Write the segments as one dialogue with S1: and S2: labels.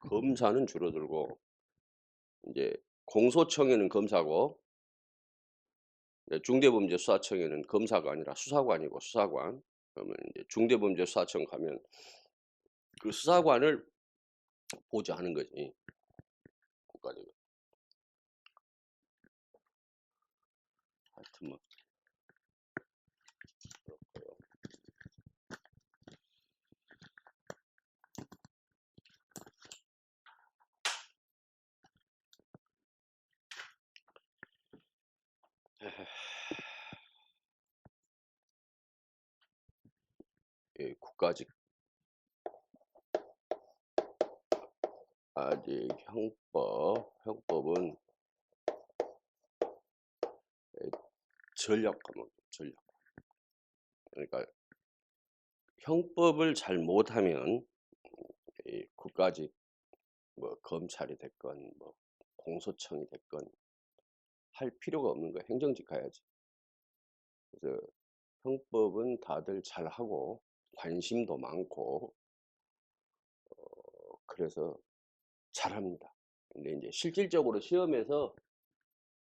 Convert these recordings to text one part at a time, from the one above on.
S1: 검사는 줄어들고 이제 공소청에는 검사고 중대범죄수사청에는 검사가 아니라 수사관이고 수사관. 그러면 이제 중대범죄수사청 가면 그 수사관을 보좌하는 거지 국가적으로. 하여튼 뭐 그렇고요. 예, 국가직 아직 형법은 예, 전략 과목, 전략. 그러니까 형법을 잘 못하면 이 국가직 뭐 검찰이 됐건 뭐 공소청이 됐건 할 필요가 없는 거야. 행정직 가야지. 그래서 형법은 다들 잘하고 관심도 많고 그래서 잘합니다. 근데 이제 실질적으로 시험에서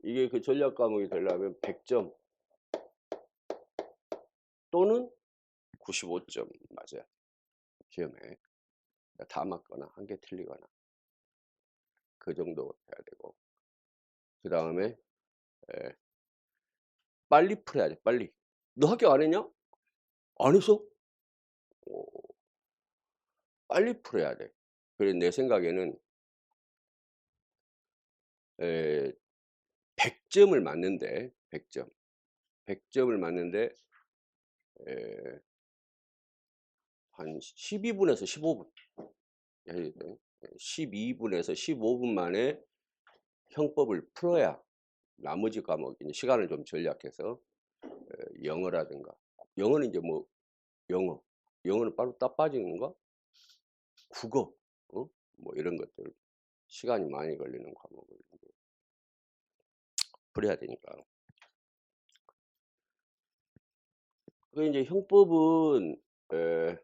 S1: 이게 그 전략 과목이 되려면 100점 또는 95점 맞아야 돼. 시험에 다 맞거나 한 개 틀리거나 그 정도 해야 되고 그 다음에 빨리 풀어야 돼. 빨리. 너 학교 안 했냐? 안 했어? 어, 빨리 풀어야 돼. 그래 내 생각에는 100점을 맞는데 100점 100점을 맞는데 한 12분에서 15분 12분에서 15분 만에 형법을 풀어야 나머지 과목 이제 시간을 좀 절약해서 영어라든가 영어는 이제 뭐 영어는 바로 딱 빠지는 거 국어 뭐 이런 것들 시간이 많이 걸리는 과목을 이제 풀어야 되니까. 그 이제 형법은 에,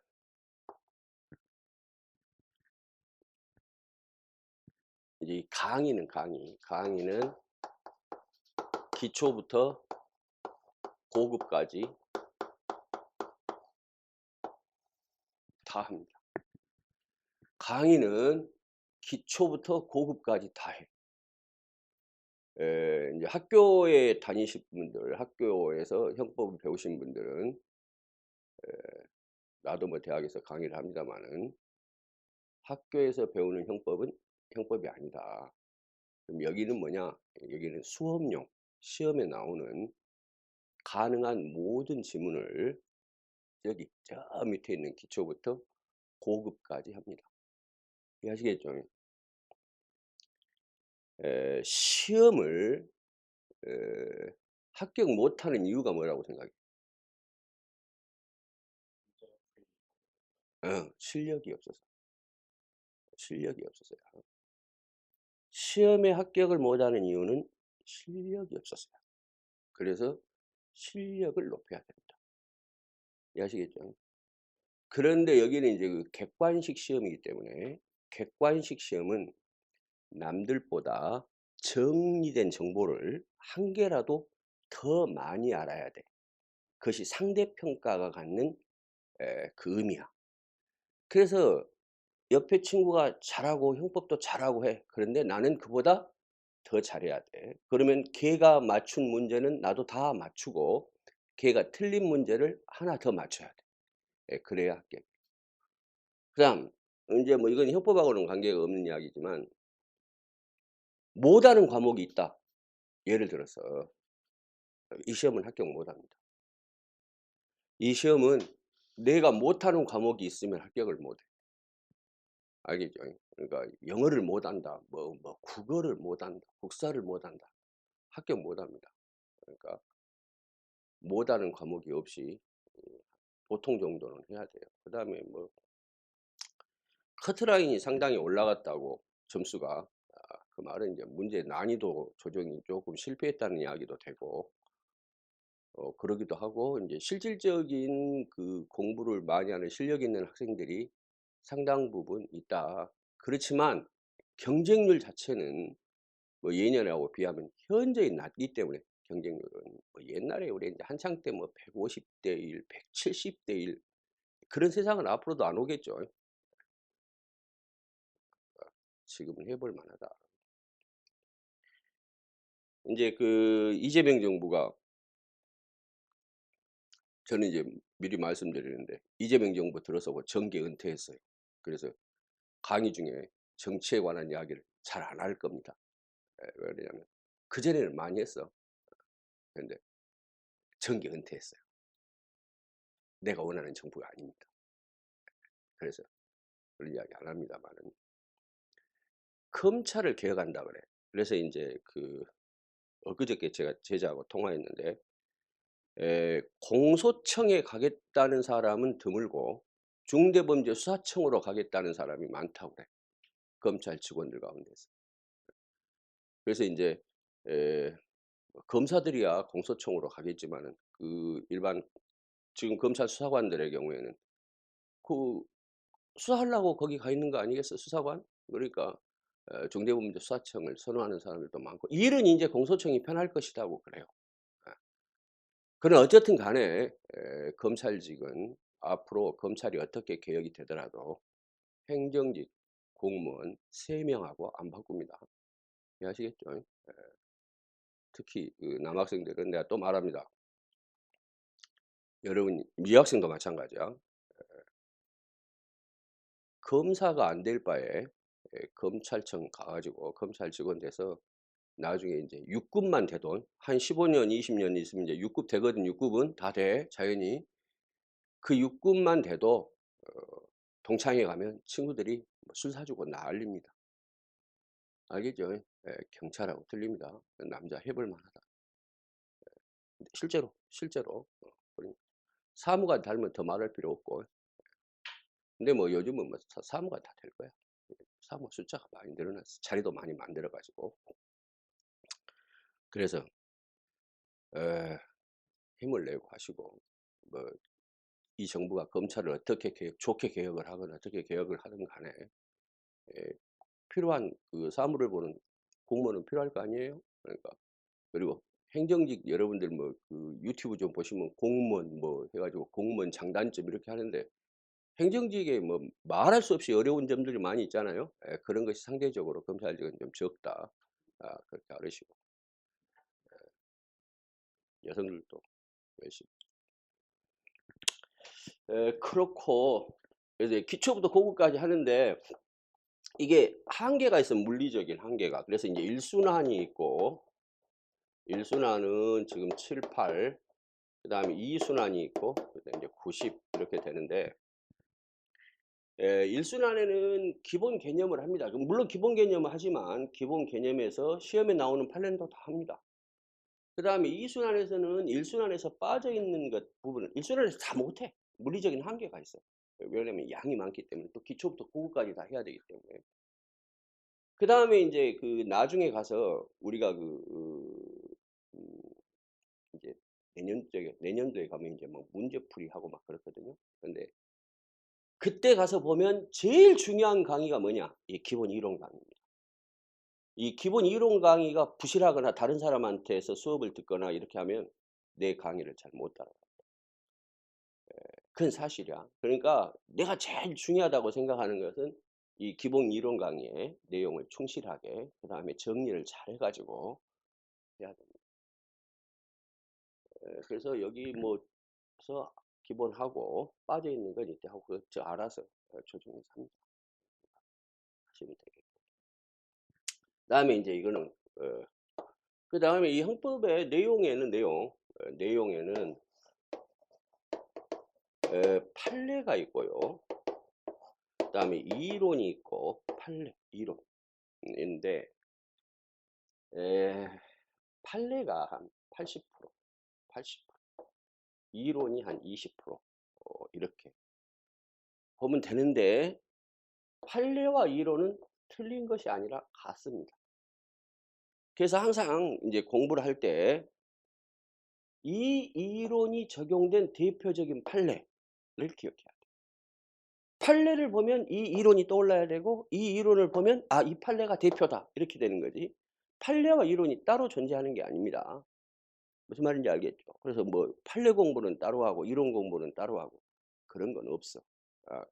S1: 이제 강의는 기초부터 고급까지 다 합니다. 강의는 기초부터 고급까지 다 해. 이제 학교에 다니실 분들, 학교에서 형법을 배우신 분들은 나도 뭐 대학에서 강의를 합니다만은 학교에서 배우는 형법은 형법이 아니다. 그럼 여기는 뭐냐? 여기는 수업용, 시험에 나오는 가능한 모든 지문을 여기 저 밑에 있는 기초부터 고급까지 합니다. 이해하시겠죠? 시험을 합격 못하는 이유가 뭐라고 생각해요? 실력이 없어서. 실력이 없었어요. 시험에 합격을 못하는 이유는 실력이 없었어요. 그래서 실력을 높여야 됩니다. 이해하시겠죠? 그런데 여기는 이제 그 객관식 시험이기 때문에 객관식 시험은 남들보다 정리된 정보를 한 개라도 더 많이 알아야 돼. 그것이 상대평가가 갖는 그 의미야. 그래서 옆에 친구가 잘하고 형법도 잘하고 해. 그런데 나는 그보다 더 잘해야 돼. 그러면 걔가 맞춘 문제는 나도 다 맞추고 걔가 틀린 문제를 하나 더 맞춰야 돼. 그래야 합격. 그다음 이제 뭐 이건 형법하고는 관계가 없는 이야기지만 못하는 과목이 있다. 예를 들어서 이 시험은 합격 못 합니다. 이 시험은 내가 못하는 과목이 있으면 합격을 못 해. 알겠죠? 그러니까 영어를 못한다. 뭐 국어를 못한다. 국사를 못한다. 합격 못 합니다. 그러니까 못하는 과목이 없이 보통 정도는 해야 돼요. 그다음에 뭐 커트라인이 상당히 올라갔다고 점수가 그 말은 이제 문제 난이도 조정이 조금 실패했다는 이야기도 되고 그러기도 하고 이제 실질적인 그 공부를 많이 하는 실력 있는 학생들이 상당 부분 있다. 그렇지만 경쟁률 자체는 뭐 예년하고 비하면 현저히 낮기 때문에 경쟁률은 뭐 옛날에 우리 인제 한창 때 뭐 150대 1, 170대 1 그런 세상은 앞으로도 안 오겠죠. 지금은 해볼 만하다. 인제 그 이재명 정부가 저는 이제 미리 말씀드리는데 이재명 정부 들어서고 정계 은퇴했어요. 그래서 강의 중에 정치에 관한 이야기를 잘 안 할 겁니다. 예 왜냐하면 그전에는 많이 했어. 근데 정계 은퇴했어요. 내가 원하는 정부가 아닙니다. 그래서 그런 이야기 안 합니다마는 검찰을 개혁한다 그래. 그래서 인제 그 엊그저께 제가 제자하고 통화했는데 공소청에 가겠다는 사람은 드물고 중대범죄수사청으로 가겠다는 사람이 많다고 그래, 검찰 직원들 가운데서. 그래서 인제 에 검사들이야 공소청으로 가겠지만은 그 일반 지금 검찰 수사관들의 경우에는 그 수사하려고 거기 가 있는 거 아니겠어, 수사관? 그러니까 중대범죄수사청을 선호하는 사람들도 많고 일은 인제 공소청이 편할 것이라고 그래요. 예. 그러나 어쨌든 간에 검찰직은 앞으로 검찰이 어떻게 개혁이 되더라도 행정직 공무원 3 명하고 안 바꿉니다. 이해하시겠죠? 특히 그 남학생들은 내가 또 말합니다. 여러분 여학생도 마찬가지야. 검사가 안 될 바에 검찰청 가 가지고 검찰 직원 돼서 나중에 인제 6급만 돼도 한 15 년 20년 있으면 이제 6급 되거든. 6급은 다 돼 자연히. 그 6급만 돼도 동창회 가면 친구들이 뭐 술 사 주고 난립니다. 알겠죠? 예. 경찰하고 틀립니다. 남자 해볼 만하다. 근데 실제로 그러니까 사무관 달면 더 말할 필요 없고 근데 뭐 요즘은 뭐 사무관 다 될 거야. 사무 숫자가 많이 늘어났어. 자리도 많이 만들어 가지고. 그래서 에 힘을 내고 하시고 뭐 이 정부가 검찰을 어떻게 좋게 개혁을 하거나 어떻게 개혁을 하든 간에 예 필요한 그 사무를 보는 공무원은 필요할 거 아니에요? 그러니까 그리고 행정직 여러분들 뭐 그 유튜브 좀 보시면 공무원 뭐 해 가지고 공무원 장단점 이렇게 하는데 행정직에 뭐 말할 수 없이 어려운 점들이 많이 있잖아요. 그런 것이 상대적으로 검찰직은 좀 적다. 그렇게 알으시고 여성들도 열심히 그렇고 이제 기초부터 고급까지 하는데 이게 한계가 있어 물리적인 한계가. 그래서 인제 1 순환이 있고 1 순환은 지금 7, 8 그다음에 2 순환이 있고 그다음에 인제 90 이렇게 되는데 1 순환에는 기본 개념을 합니다. 물론 기본 개념을 하지만 기본 개념에서 시험에 나오는 판례도 다 합니다. 그다음에 2 순환에서는 1 순환에서 빠져 있는 것 부분을 1 순환에서 다 못해. 물리적인 한계가 있어요. 왜냐면 양이 많기 때문에 또 기초부터 고급까지 다 해야 되기 때문에. 그다음에 인제 그 나중에 가서 우리가 음 이제 내년도에 가면 인제 뭐 문제풀이하고 막 그렇거든요. 근데 그때 가서 보면 제일 중요한 강의가 뭐냐? 이 기본 이론 강의입니다. 이 기본 이론 강의가 부실하거나 다른 사람한테서 수업을 듣거나 이렇게 하면 내 강의를 잘 못 따라가. 그건 사실이야. 그러니까 내가 제일 중요하다고 생각하는 것은 이 기본 이론 강의의 내용을 충실하게 그다음에 정리를 잘 해 가지고 해야 됩니다. 그래서 여기 뭐서 기본하고 빠져 있는 건 이때 하고 저 알아서 조정해서 합니다. 하시면 되겠고. 그다음에 인제 이거는 그다음에 이 형법의 내용에는 내용에는 판례가 있고요. 그다음에 이론이 있고 판례, 이론인데 에 판례가 한 80% 80% 이론이 한 20% 이렇게 보면 되는데 판례와 이론은 틀린 것이 아니라 같습니다. 그래서 항상 인제 공부를 할 때 이 이론이 적용된 대표적인 판례를 기억해야 돼요. 판례를 보면 이 이론이 떠올라야 되고 이 이론을 보면 '아 이 판례가 대표다.' 이렇게 되는 거지. 판례와 이론이 따로 존재하는 게 아닙니다. 무슨 말인지 알겠죠? 그래서 뭐 판례 공부는 따로 하고 이론 공부는 따로 하고 그런 건 없어. 아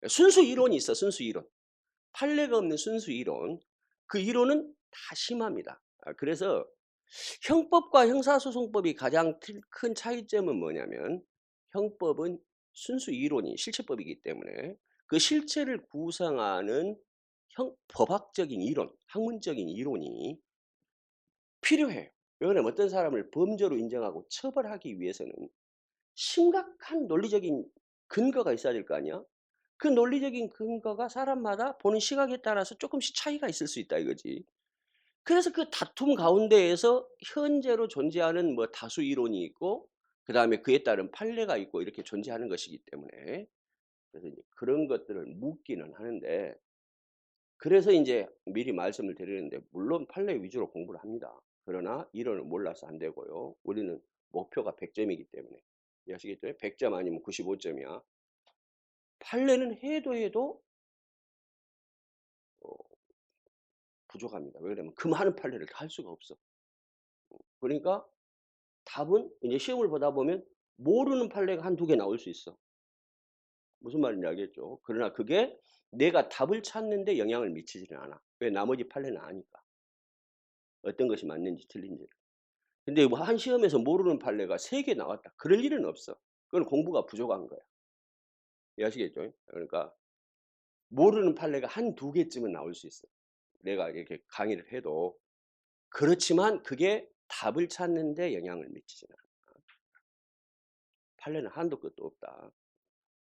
S1: 순수 이론이 있어, 순수 이론. 판례가 없는 순수 이론. 그 이론은 다 심합니다. 그래서 형법과 형사소송법이 가장 큰 차이점은 뭐냐면 형법은 순수 이론이 실체법이기 때문에 그 실체를 구성하는 법학적인 이론, 학문적인 이론이 필요해요. 왜냐하면 어떤 사람을 범죄로 인정하고 처벌하기 위해서는 심각한 논리적인 근거가 있어야 될 거 아니야? 그 논리적인 근거가 사람마다 보는 시각에 따라서 조금씩 차이가 있을 수 있다 이거지. 그래서 그 다툼 가운데에서 현재로 존재하는 뭐 다수 이론이 있고 그다음에 그에 따른 판례가 있고 이렇게 존재하는 것이기 때문에 그래서 이제 그런 것들을 묻기는 하는데 그래서 인제 미리 말씀을 드리는데 물론 판례 위주로 공부를 합니다. 그러나 이론을 몰라서 안 되고요. 우리는 목표가 100 점이기 때문에. 이해하시겠죠? 100 점 아니면 95 점이야. 판례는 해도 어 부족합니다. 왜 그러냐면 그 많은 판례를 다 할 수가 없어. 그러니까 답은 이제 시험을 보다 보면 모르는 판례가 1-2개 나올 수 있어. 무슨 말인지 알겠죠? 그러나 그게 내가 답을 찾는 데 영향을 미치지는 않아. 왜? 나머지 판례는 아니까. 어떤 것이 맞는지 틀린지를. 근데 뭐 한 시험에서 모르는 판례가 3개 나왔다. 그럴 일은 없어. 그건 공부가 부족한 거야. 이해하시겠죠? 그러니까 모르는 판례가 1-2 개쯤은 나올 수 있어. 내가 이렇게 강의를 해도. 그렇지만 그게 답을 찾는 데 영향을 미치지는 않아. 판례는 한도 끝도 없다.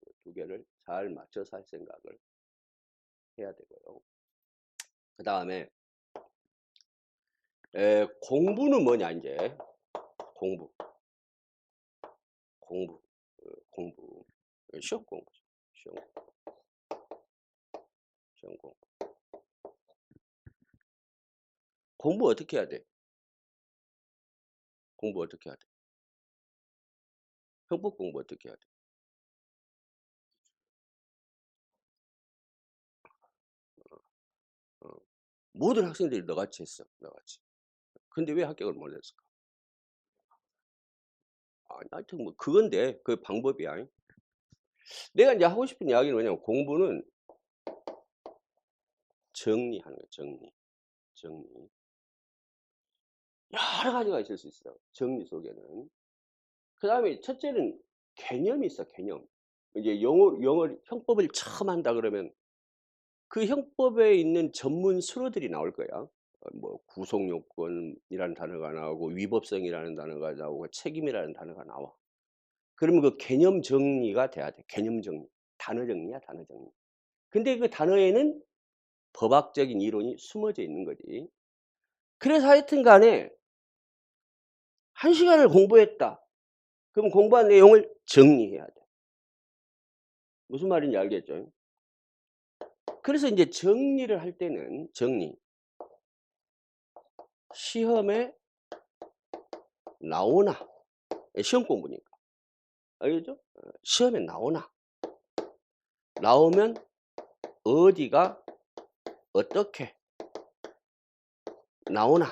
S1: 그 두 개를 잘 맞춰서 할 생각을 해야 되고요. 그다음에 공부는 뭐냐 인제. 공부, 공부, 공부. 시험 공부죠. 시험, 시험 공부. 공부 어떻게 해야 돼? 공부 어떻게 해야 돼? 형법 공부 어떻게 해야 돼? 어. 모든 학생들이 너같이 했어, 너같이. 근데 왜 합격을 못 했을까? 아니 하여튼 뭐 그건데 그 방법이야. 내가 인제 하고 싶은 이야기는 뭐냐면 공부는 정리하는 거야, 정리. 정리. 여러 가지가 있을 수 있어요, 정리 속에는. 그다음에 첫째는 개념이 있어, 개념. 이제 영어 형법을 처음 한다 그러면 그 형법에 있는 전문 수로들이 나올 거야. 뭐 구속요건이라는 단어가 나오고 위법성이라는 단어가 나오고 책임이라는 단어가 나와. 그러면 그 개념 정리가 돼야 돼. 개념 정리. 단어 정리야, 단어 정리. 근데 그 단어에는 법학적인 이론이 숨어져 있는 거지. 그래서 하여튼 간에 1 시간을 공부했다. 그럼 공부한 내용을 정리해야 돼. 무슨 말인지 알겠죠? 그래서 인제 정리를 할 때는 정리. 시험에 나오나. 시험 공부니까. 알겠죠? 시험에 나오나. 나오면 어디가 어떻게 나오나.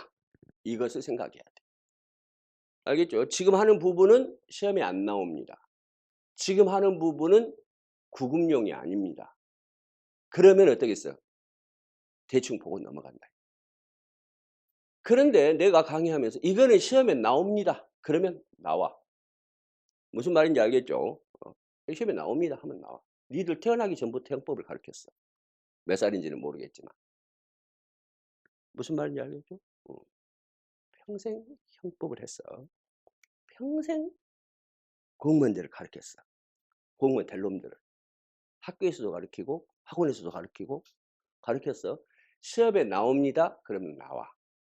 S1: 이것을 생각해야 돼. 알겠죠? 지금 하는 부분은 시험에 안 나옵니다. 지금 하는 부분은 구급용이 아닙니다. 그러면 어떻겠어요? 대충 보고 넘어간다. 그런데 내가 강의하면서 "이거는 시험에 나옵니다." 그러면 나와. 무슨 말인지 알겠죠? 시험에 나옵니다 하면 나와. 니들 태어나기 전부터 형법을 가르쳤어. 몇 살인지는 모르겠지만. 무슨 말인지 알겠죠? 평생 형법을 했어. 평생 공무원들을 가르쳤어. 공무원 될 놈들을. 학교에서도 가르치고 학원에서도 가르치고 가르쳤어. 시험에 나옵니다. 그러면 나와.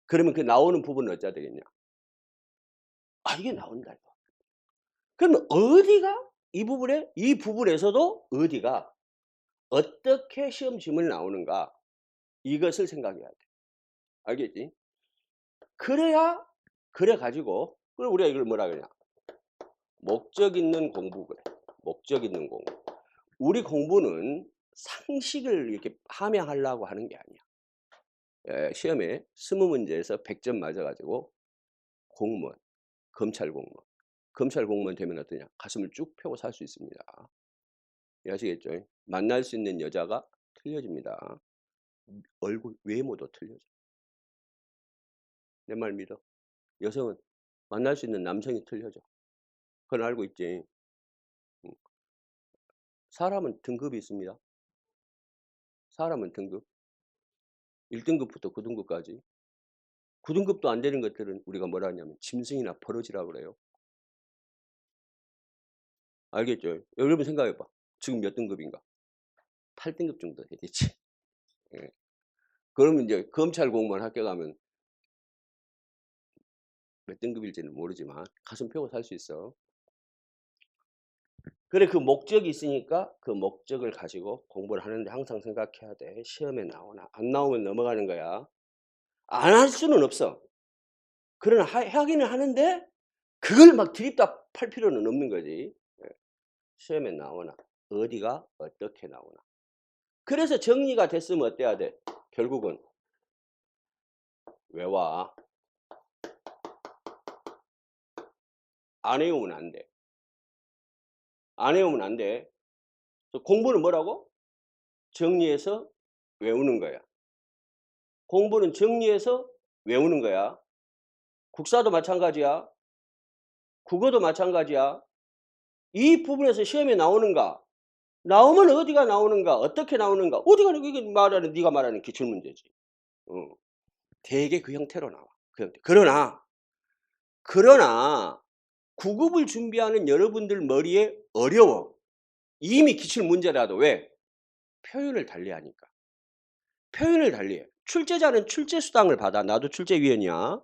S1: 그러면 그 나오는 부분은 어찌해야 되겠냐? '아 이게 나온다 이거.' 그러면 어디가 이 부분에서도 어디가 어떻게 시험 지문이 나오는가 이것을 생각해야 돼. 알겠지? 그래야 그래 가지고 그럼 우리가 이걸 뭐라 그러냐? 목적 있는 공부 그래. 목적 있는 공부. 우리 공부는 상식을 이렇게 함양하려고 하는 게 아니야. 시험에 20문제에서 100점 맞아가지고 공무원, 검찰 공무원. 검찰 공무원 되면 어떠냐? 가슴을 쭉 펴고 살 수 있습니다. 아시겠죠? 만날 수 있는 여자가 틀려집니다. 얼굴, 외모도 틀려져. 내 말 믿어? 여성은 만날 수 있는 남성이 틀려져. 그건 알고 있지. 사람은 등급이 있습니다. 사람은 등급. 1등급부터 9등급까지. 9등급도 안 되는 것들은 우리가 뭐라 하냐면 짐승이나 버러지라고 그래요. 알겠죠? 여러분 생각해 봐. 지금 몇 등급인가? 8등급 정도 되겠지. 예. 그러면 이제 검찰 공무원 합격하면 몇 등급일지는 모르지만 가슴 펴고 살 수 있어. 그래, 그 목적이 있으니까 그 목적을 가지고 공부를 하는데 항상 생각해야 돼. 시험에 나오나 안 나오면 넘어가는 거야. 안 할 수는 없어. 그러나 하기는 하는데 그걸 막 들이다 팔 필요는 없는 거지. 예. 시험에 나오나 어디가 어떻게 나오나. 그래서 정리가 됐으면 어때야 돼? 결국은 외와. 안 외우면 안 돼. 안 외우면 안 돼. 공부는 뭐라고? 정리해서 외우는 거야. 공부는 정리해서 외우는 거야. 국사도 마찬가지야. 국어도 마찬가지야. 이 부분에서 시험에 나오는가? 나오면 어디가 나오는가? 어떻게 나오는가? 어디가 이게 네가 말하는 기출문제지. 대개 그 형태로 나와. 그 형태. 그러나 9급을 준비하는 여러분들 머리에 어려워. 이미 기출문제라도. 왜? 표현을 달리하니까. 표현을 달리해. 출제자는 출제수당을 받아. 나도 출제위원이야.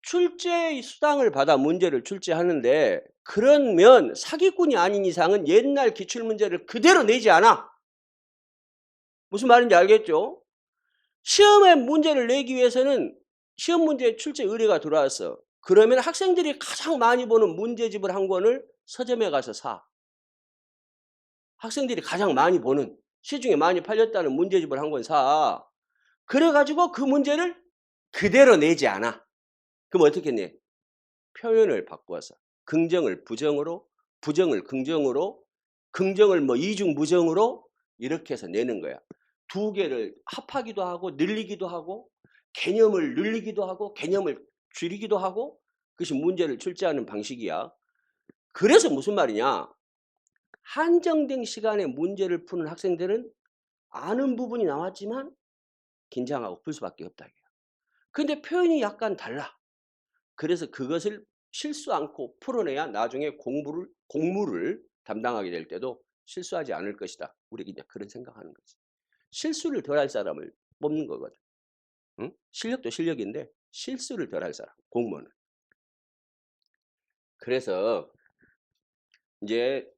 S1: 출제 수당을 받아 문제를 출제하는데, 그러면 사기꾼이 아닌 이상은 옛날 기출문제를 그대로 내지 않아. 무슨 말인지 알겠죠? 시험에 문제를 내기 위해서는 시험 문제 출제 의뢰가 들어왔어. 그러면 학생들이 가장 많이 보는 문제집을 한 권을 서점에 가서 사. 학생들이 가장 많이 보는, 시중에 많이 팔렸다는 문제집을 한 권 사. 그래가지고 그 문제를 그대로 내지 않아. 그럼 어떻게 내? 표현을 바꿔서 긍정을 부정으로, 부정을 긍정으로, 긍정을 뭐 이중부정으로 이렇게 해서 내는 거야. 두 개를 합하기도 하고 늘리기도 하고 개념을 늘리기도 하고 개념을 줄이기도 하고, 그것이 문제를 출제하는 방식이야. 그래서 무슨 말이냐? 한정된 시간에 문제를 푸는 학생들은 아는 부분이 나왔지만 긴장하고 풀 수밖에 없다. 근데 표현이 약간 달라. 그래서 그것을 실수 않고 풀어내야 나중에 공무를 담당하게 될 때도 실수하지 않을 것이다. 우리 그냥 그런 생각하는 거지. 실수를 덜 할 사람을 뽑는 거거든. 응? 실력도 실력인데 실수를 덜 할 사람, 공무원은. 그래서 이제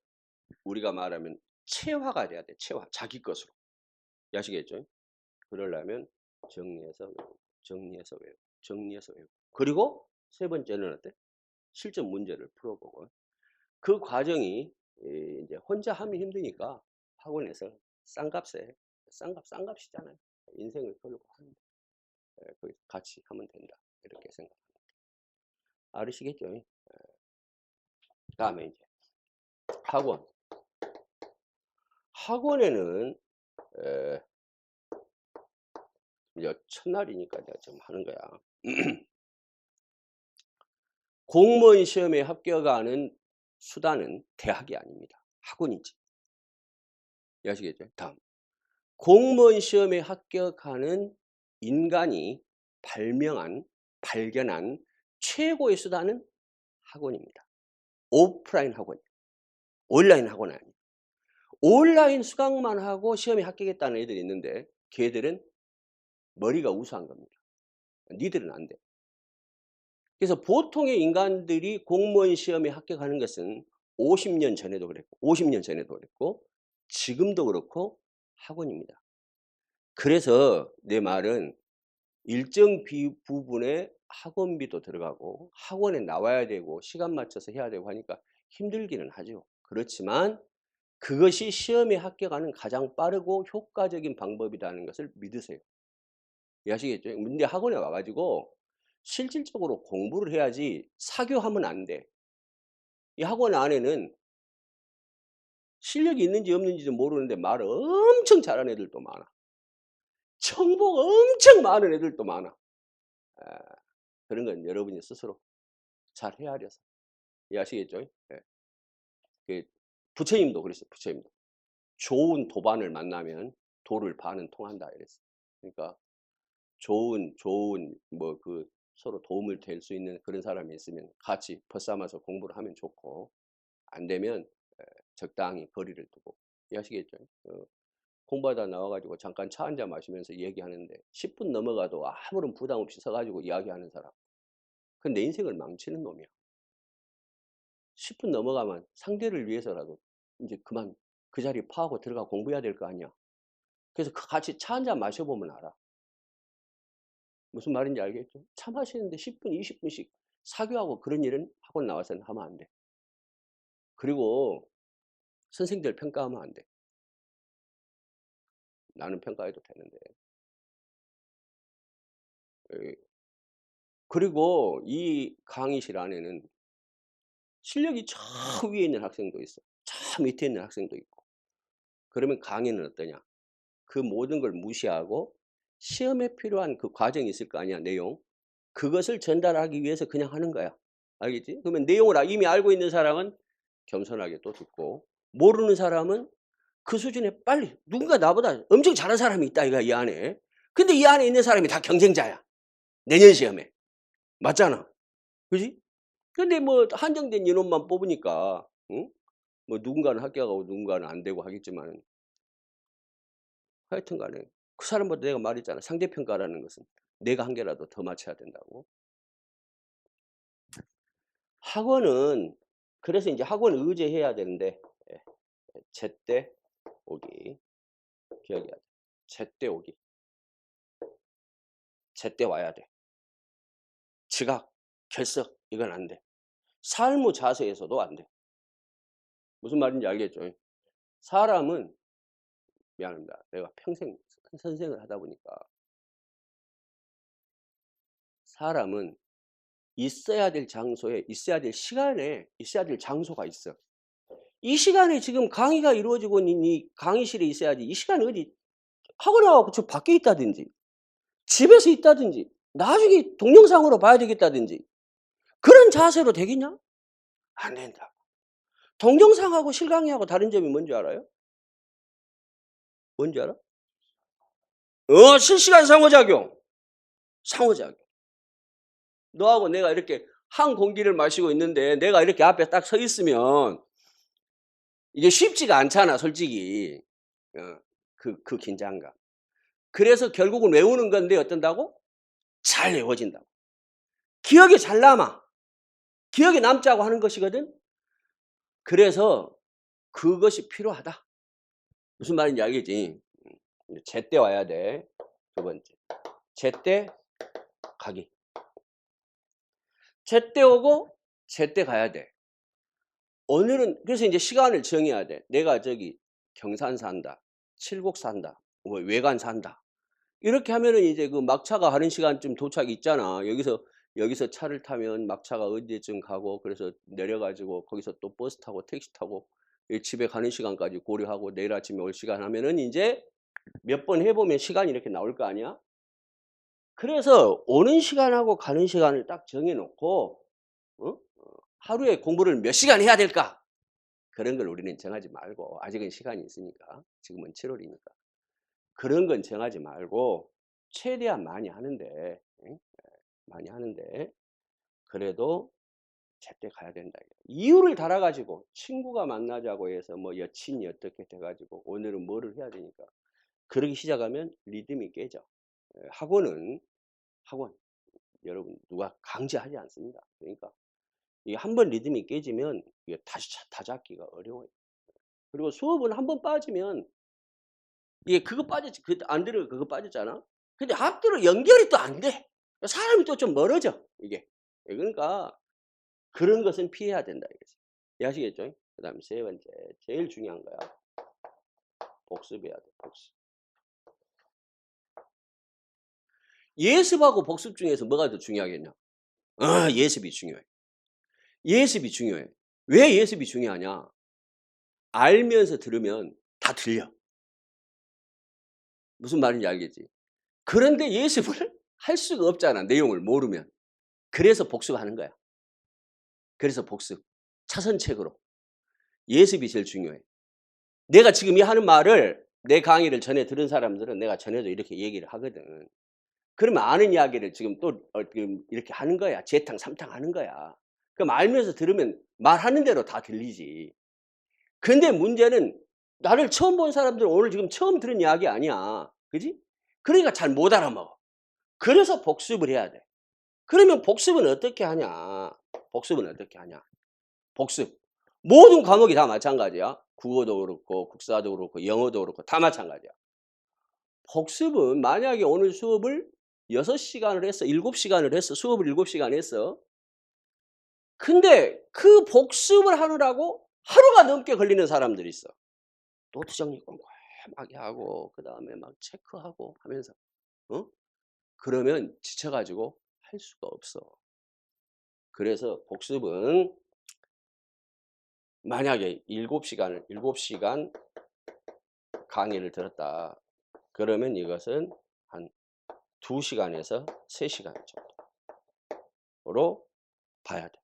S1: 우리가 말하면 체화가 돼야 돼. 체화. 자기 것으로. 아시겠죠? 그러려면 정리해서 외우고, 정리해서 외우고, 정리해서 외우고. 그리고 세 번째는 어때? 실전 문제를 풀어보고. 그 과정이 이제 혼자 하면 힘드니까 학원에서 싼값에 싼값이잖아요. 인생을 걸고 하는데 같이 하면 된다. 이렇게 생각합니다. 알으시겠죠? 다음에 이제 학원. 학원에는 이제 첫날이니까 내가 좀 하는 거야. 공무원 시험에 합격하는 수단은 대학이 아닙니다. 학원이지. 아시겠죠? 다음. 공무원 시험에 합격하는 인간이 발견한 최고의 수단은 학원입니다. 오프라인 학원, 온라인 학원 아니에요. 온라인 수강만 하고 시험에 합격했다는 애들이 있는데 걔들은 머리가 우수한 겁니다. 니들은 안 돼. 그래서 보통의 인간들이 공무원 시험에 합격하는 것은 50년 전에도 그랬고 지금도 그렇고 학원입니다. 그래서 내 말은 일정 부분에 학원비도 들어가고 학원에 나와야 되고 시간 맞춰서 해야 되고 하니까 힘들기는 하죠. 그렇지만 그것이 시험에 합격하는 가장 빠르고 효과적인 방법이라는 것을 믿으세요. 이해하시겠죠? 근데 학원에 와 가지고 실질적으로 공부를 해야지 사교하면 안 돼. 이 학원 안에는 실력이 있는지 없는지도 모르는데 말을 엄청 잘하는 애들도 많아. 청복 엄청 많은 애들도 많아. 아, 그런 건 여러분이 스스로 잘 헤아려서. 이해하시겠죠? 예. 그 부처님도 그랬어요. 부처님도. 좋은 도반을 만나면 도를 반은 통한다 이랬어요. 그러니까 좋은 뭐 그 서로 도움을 될 수 있는 그런 사람이 있으면 같이 벗삼아서 공부를 하면 좋고, 안 되면 적당히 거리를 두고. 이해하시겠죠? 공부하다 나와 가지고 잠깐 차 한잔 마시면서 얘기하는데 10분 넘어가도 아무런 부담 없이 서 가지고 이야기하는 사람. 그건 내 인생을 망치는 놈이야. 10분 넘어가면 상대를 위해서라도 인제 그만 그 자리 파하고 들어가 공부해야 될 거 아니야. 그래서 같이 차 한잔 마셔 보면 알아. 무슨 말인지 알겠죠? 차 마시는데 10분, 20분씩 사교하고 그런 일은 학원 나와서는 하면 안 돼. 그리고 선생님들 평가하면 안 돼. 나는 평가해도 되는데. 예. 그리고 이 강의실 안에는 실력이 저 위에 있는 학생도 있어. 저 밑에 있는 학생도 있고. 그러면 강의는 어떠냐? 그 모든 걸 무시하고 시험에 필요한 그 과정이 있을 거 아니야, 내용. 그것을 전달하기 위해서 그냥 하는 거야. 알겠지? 그러면 내용을 이미 알고 있는 사람은 겸손하게 또 듣고, 모르는 사람은 그 수준에 빨리 누군가 나보다 엄청 잘하는 사람이 있다 이거야, 이 안에. 근데 이 안에 있는 사람이 다 경쟁자야. 내년 시험에. 맞잖아. 그지? 근데 뭐 한정된 인원만 뽑으니까, 응? 뭐 누군가는 합격하고 누군가는 안 되고 하겠지만, 하여튼 간에 그 사람보다 내가 말했잖아. 상대평가라는 것은 내가 한 개라도 더 맞춰야 된다고. 학원은 그래서 이제 학원 의제해야 되는데, 예, 제때 오기. 기억해야 돼. 제때 오기. 제때 와야 돼. 지각, 결석 이건 안 돼. 삶의 자세에서도 안 돼. 무슨 말인지 알겠죠? 사람은, 미안합니다. 내가 평생 선생을 하다 보니까, 사람은 있어야 될 장소에 있어야 될 시간에 있어야 될 장소가 있어. 이 시간에 지금 강의가 이루어지고 있는 이 강의실에 있어야지. 이 시간에 어디 학원에 와서 저 밖에 있다든지 집에서 있다든지 나중에 동영상으로 봐야 되겠다든지 그런 자세로 되겠냐? 안 된다. 동영상하고 실강의하고 다른 점이 뭔지 알아요? 뭔지 알아? 실시간 상호작용. 상호작용. 너하고 내가 이렇게 한 공기를 마시고 있는데 내가 이렇게 앞에 딱 서 있으면 이게 쉽지가 않잖아, 솔직히. 그 긴장감. 그래서 결국은 외우는 건데 어떤다고? 잘 외워진다고. 기억에 잘 남아. 기억에 남자고 하는 것이거든. 그래서 그것이 필요하다. 무슨 말인지 알겠지? 제때 와야 돼. 두 번째. 제때 가기. 제때 오고 제때 가야 돼. 오늘은 그래서 이제 시간을 정해야 돼. 내가 저기 경산 산다. 칠곡 산다. 뭐 외관 산다. 이렇게 하면은 이제 그 막차가 가는 시간쯤 도착이 있잖아. 여기서 차를 타면 막차가 언제쯤 가고, 그래서 내려 가지고 거기서 또 버스 타고 택시 타고 집에 가는 시간까지 고려하고 내일 아침에 올 시간 하면은 인제 몇 번 해 보면 시간이 이렇게 나올 거 아니야? 그래서 오는 시간하고 가는 시간을 딱 정해 놓고, 하루에 공부를 몇 시간 해야 될까? 그런 걸 우리는 정하지 말고, 아직은 시간이 있으니까. 지금은 7 월이니까. 그런 건 정하지 말고 최대한 많이 하는데, 많이 하는데 그래도 제때 가야 된다. 이유를 달아 가지고 친구가 만나자고 해서 뭐 여친이 어떻게 돼 가지고 오늘은 뭐를 해야 되니까 그러기 시작하면 리듬이 깨져. 학원 여러분 누가 강제하지 않습니다. 그러니까 이게 한 번 리듬이 깨지면 이게 다시 다잡기가 어려워요. 그리고 수업은 한 번 빠지면 이게 그거 빠졌지. 안 들으면 그거 빠졌잖아. 근데 앞뒤로 연결이 또 안 돼. 사람이 또 좀 멀어져, 이게. 그러니까 그런 것은 피해야 된다 이거지. 이해하시겠죠? 그다음에 세 번째, 제일 중요한 거야. 복습해야 돼, 복습. 예습하고 복습 중에서 뭐가 더 중요하겠냐? 예습이 중요해. 예습이 중요해. 왜 예습이 중요하냐? 알면서 들으면 다 들려. 무슨 말인지 알겠지? 그런데 예습을 할 수가 없잖아, 내용을 모르면. 그래서 복습하는 거야. 그래서 복습. 차선책으로. 예습이 제일 중요해. 내가 지금 이 하는 말을 내 강의를 전에 들은 사람들은 내가 전에도 이렇게 얘기를 하거든. 그러면 아는 이야기를 지금 또 지금 이렇게 하는 거야. 재탕 삼탕 하는 거야. 그럼 알면서 들으면 말하는 대로 다 들리지. 근데 문제는 나를 처음 본 사람들은 오늘 지금 처음 들은 이야기 아니야. 그지? 그러니까 잘 못 알아먹어. 그래서 복습을 해야 돼. 그러면 복습은 어떻게 하냐? 복습은 어떻게 하냐? 복습. 모든 과목이 다 마찬가지야. 국어도 그렇고 국사도 그렇고 영어도 그렇고 다 마찬가지야. 복습은 만약에 오늘 수업을 6시간을 했어. 7시간을 했어. 수업을 7시간 했어. 근데 그 복습을 하느라고 하루가 넘게 걸리는 사람들이 있어. 노트 정리 꼼꼼하게 하고 그다음에 막 체크하고 하면서 그러면 지쳐 가지고 할 수가 없어. 그래서 복습은 만약에 7시간 강의를 들었다. 그러면 이것은 한 2시간에서 3시간 정도로 봐야 돼.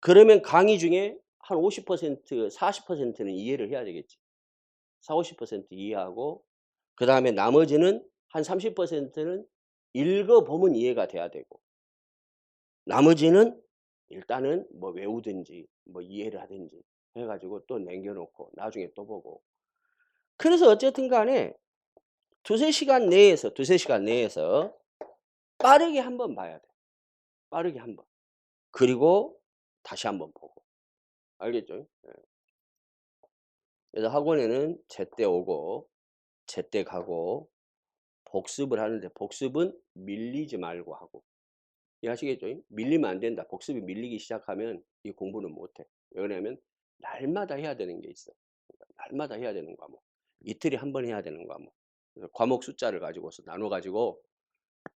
S1: 그러면 강의 중에 한 50%, 40%는 이해를 해야 되겠지. 40~50% 이해하고 그다음에 나머지는 한 30%는 읽어보면 이해가 돼야 되고 나머지는 일단은 뭐 외우든지 뭐 이해를 하든지 해가지고 또 남겨놓고 나중에 또 보고. 그래서 어쨌든 간에 2~3시간 내에서 빠르게 한번 봐야 돼. 빠르게 한번. 그리고 다시 한번 보고. 알겠죠? 그래서 학원에는 제때 오고 제때 가고 복습을 하는데 복습은 밀리지 말고 하고. 이해하시겠죠? 밀리면 안 된다. 복습이 밀리기 시작하면 이 공부는 못해. 왜냐하면 날마다 해야 되는 게 있어. 날마다 해야 되는 과목. 이틀에 한 번 해야 되는 과목. 그래서 과목 숫자를 가지고서 나눠가지고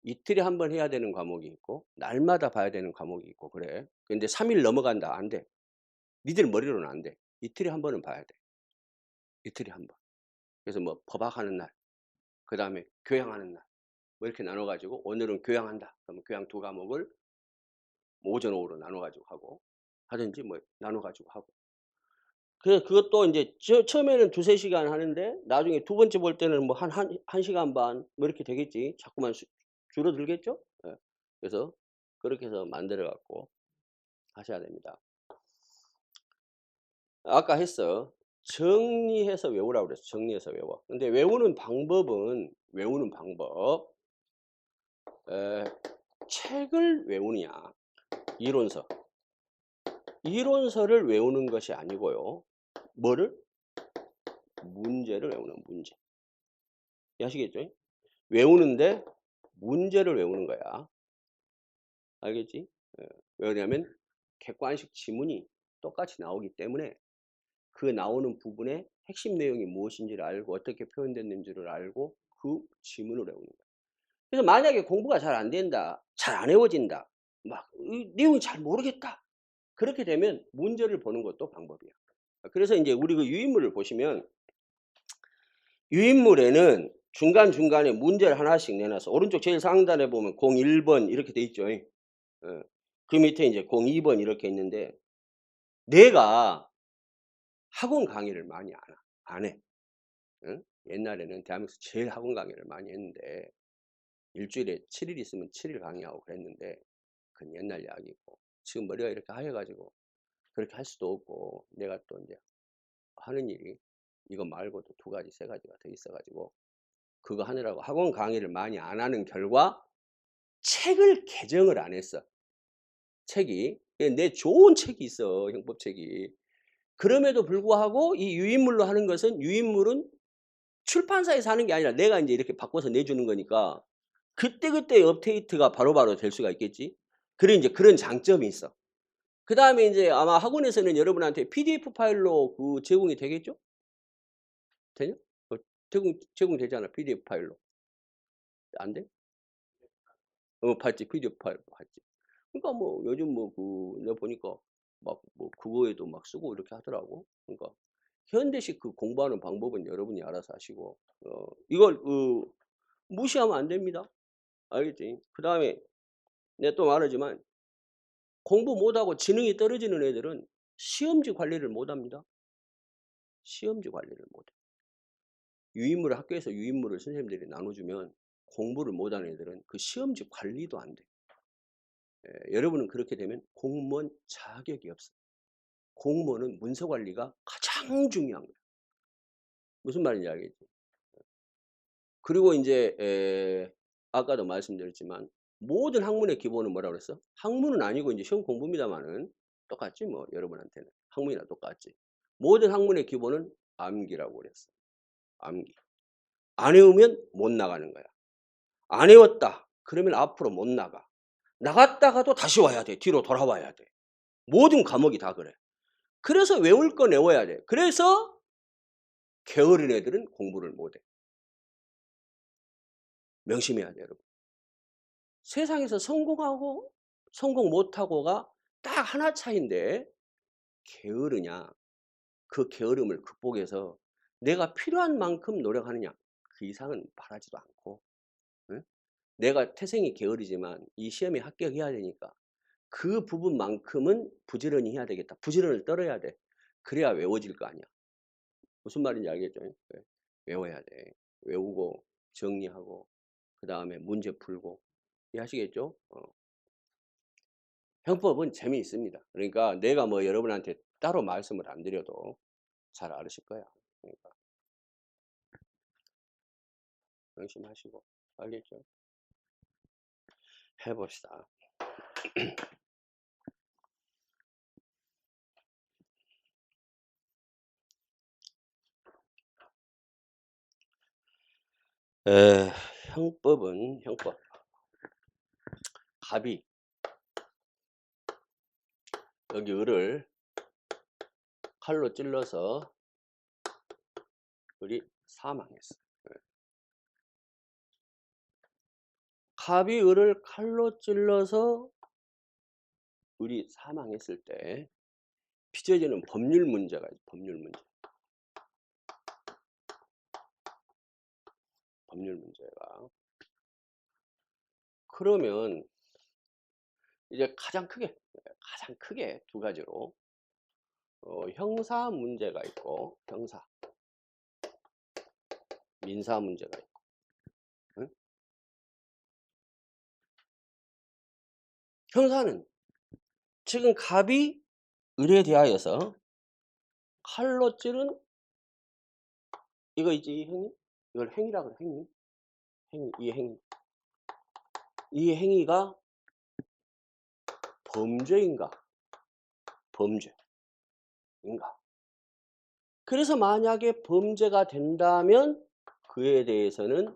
S1: 이틀에 한 번 해야 되는 과목이 있고 날마다 봐야 되는 과목이 있고 그래. 근데 3일 넘어간다. 안 돼. 니들 머리로는 안 돼. 이틀에 한 번은 봐야 돼. 이틀에 한 번. 그래서 뭐 법학하는 날, 그 다음에 교양하는 날, 뭐 이렇게 나눠가지고 오늘은 교양한다. 그러면 교양 2과목을 뭐 오전 오후로 나눠가지고 하고 하든지 뭐 나눠가지고 하고. 그래서 그것도 이제 처음에는 2~3시간 하는데 나중에 두 번째 볼 때는 뭐 한 시간 반 뭐 이렇게 되겠지. 자꾸만 줄어들겠죠. 예. 그래서 그렇게 해서 만들어 갖고 하셔야 됩니다. 아까 했어. 정리해서 외우라고 그랬어. 정리해서 외워. 근데 외우는 방법은 책을 외우느냐 이론서. 이론서를 외우는 것이 아니고요. 뭐를? 문제를 외우는 문제. 아시겠죠? 외우는데 문제를 외우는 거야. 알겠지? 왜냐하면 객관식 지문이 똑같이 나오기 때문에 그 나오는 부분의 핵심 내용이 무엇인지를 알고 어떻게 표현됐는지를 알고 그 지문을 외우는 거야. 그래서 만약에 공부가 잘 안 된다, 잘 안 외워진다, 막 내용이 잘 모르겠다. 그렇게 되면 문제를 보는 것도 방법이야. 그래서 이제 우리 그 유인물을 보시면 유인물에는 중간중간에 문제를 하나씩 내놔서 오른쪽 제일 상단에 보면 01번 이렇게 돼 있죠. 그 밑에 이제 02번 이렇게 있는데 내가 학원 강의를 많이 안 해. 옛날에는 대한민국에서 제일 학원 강의를 많이 했는데 일주일에 7일 있으면 7일 강의하고 그랬는데 그건 옛날 이야기고 지금 머리가 이렇게 하얘가지고 그렇게 할 수도 없고 내가 또 이제 하는 일이 이거 말고도 2가지 3가지가 더 있어가지고 그거 하느라고 학원 강의를 많이 안 하는 결과 책을 개정을 안 했어. 책이 내 좋은 책이 있어. 형법책이. 그럼에도 불구하고 이 유인물로 하는 것은 유인물은 출판사에서 하는 게 아니라 내가 이제 이렇게 바꿔서 내주는 거니까 그때그때 업데이트가 바로바로 될 수가 있겠지. 그래 이제 그런 장점이 있어. 그다음에 이제 아마 학원에서는 여러분한테 PDF 파일로 그 제공이 되겠죠? 되냐? 제공되잖아, PDF 파일로. 안 돼? 봤지. PDF 파일 봤지. 그러니까 뭐 요즘 뭐 내가 보니까 막 뭐 국어에도 막 쓰고 이렇게 하더라고. 그러니까 현대식 그 공부하는 방법은 여러분이 알아서 하시고 이걸 무시하면 안 됩니다. 알겠지? 그다음에 내가 또 말하지만 공부 못하고 지능이 떨어지는 애들은 시험지 관리를 못합니다. 시험지 관리를 못해. 유인물을 학교에서 유인물을 선생님들이 나눠주면 공부를 못하는 애들은 그 시험지 관리도 안 돼. 여러분은 그렇게 되면 공무원 자격이 없어요. 공무원은 문서 관리가 가장 중요한 거예요. 무슨 말인지 알겠죠? 그리고 이제 아까도 말씀드렸지만 모든 학문의 기본은 뭐라고 그랬어? 학문은 아니고 이제 시험 공부입니다만은 똑같지 뭐 여러분한테는 학문이나 똑같지. 모든 학문의 기본은 암기라고 그랬어. 암기. 안 외우면 못 나가는 거야. 안 외웠다. 그러면 앞으로 못 나가. 나갔다가도 다시 와야 돼. 뒤로 돌아와야 돼. 모든 과목이 다 그래. 그래서 외울 거 외워야 돼. 그래서 게으른 애들은 공부를 못해. 명심해야 돼 여러분. 세상에서 성공하고 성공 못하고가 딱 하나 차이인데 게으르냐. 그 게으름을 극복해서 내가 필요한 만큼 노력하느냐. 그 이상은 바라지도 않고. 응? 내가 태생이 게으르지만 이 시험에 합격해야 되니까 그 부분만큼은 부지런히 해야 되겠다. 부지런을 떨어야 돼. 그래야 외워질 거 아니야. 무슨 말인지 알겠죠? 네. 외워야 돼. 외우고 정리하고 그 다음에 문제 풀고 이해하시겠죠? 형법은 재미있습니다. 그러니까 내가 뭐 여러분한테 따로 말씀을 안 드려도 잘 알으실 거야. 그러니까 명심하시고 알겠죠? 해봅시다. 형법은 형법. 갑이 여기 을을 칼로 찔러서 을이 사망했어요. 갑이 을을 칼로 찔러서 을이 사망했을 때 빚어지는 법률 문제가 있어요. 법률 문제. 법률 문제가. 그러면 이제 가장 크게 두 가지로 형사 문제가 있고 형사, 민사 문제가 있고. 응? 형사는 지금 갑이 을에 대하여서 칼로 찌른 이거 있지 이 행위? 이걸 행위라 그래. 행위. 이 행위. 이 행위가 범죄인가? 범죄인가? 그래서 만약에 범죄가 된다면 그에 대해서는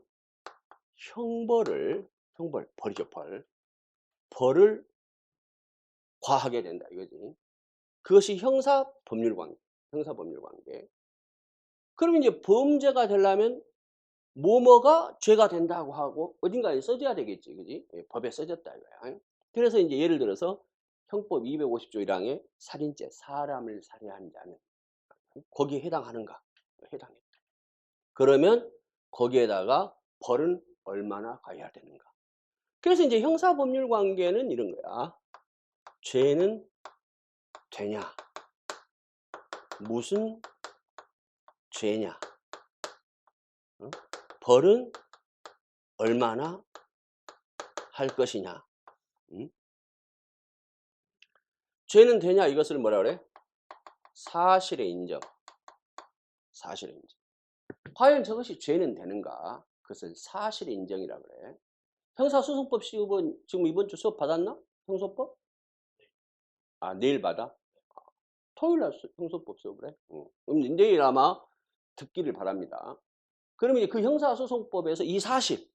S1: 벌이죠, 벌을 과하게 된다 이거지. 그것이 형사 법률 관계. 그러면 이제 범죄가 되려면 뭐뭐가 죄가 된다고 하고 어딘가에 써져야 되겠지, 그지? 법에 써졌다 이거야. 그래서 이제 예를 들어서 형법 250조 1항에 살인죄, 사람을 살해한 자는 거기에 해당하는가? 해당해. 그러면 거기에다가 벌은 얼마나 가해야 되는가? 그래서 이제 형사법률 관계는 이런 거야. 죄는 되냐? 무슨 죄냐? 벌은 얼마나 할 것이냐? 죄는 되냐? 이것을 뭐라 그래? 사실의 인정. 사실의 인정. 과연 저것이 죄는 되는가? 그것을 사실의 인정이라 그래. 형사소송법 시험은 지금 이번 주 수업 받았나? 형소법? 아, 내일 받아? 토요일 날 형소법 수업을 해? 그럼 내일 아마 듣기를 바랍니다. 그러면 이제 그 형사소송법에서 이 사실,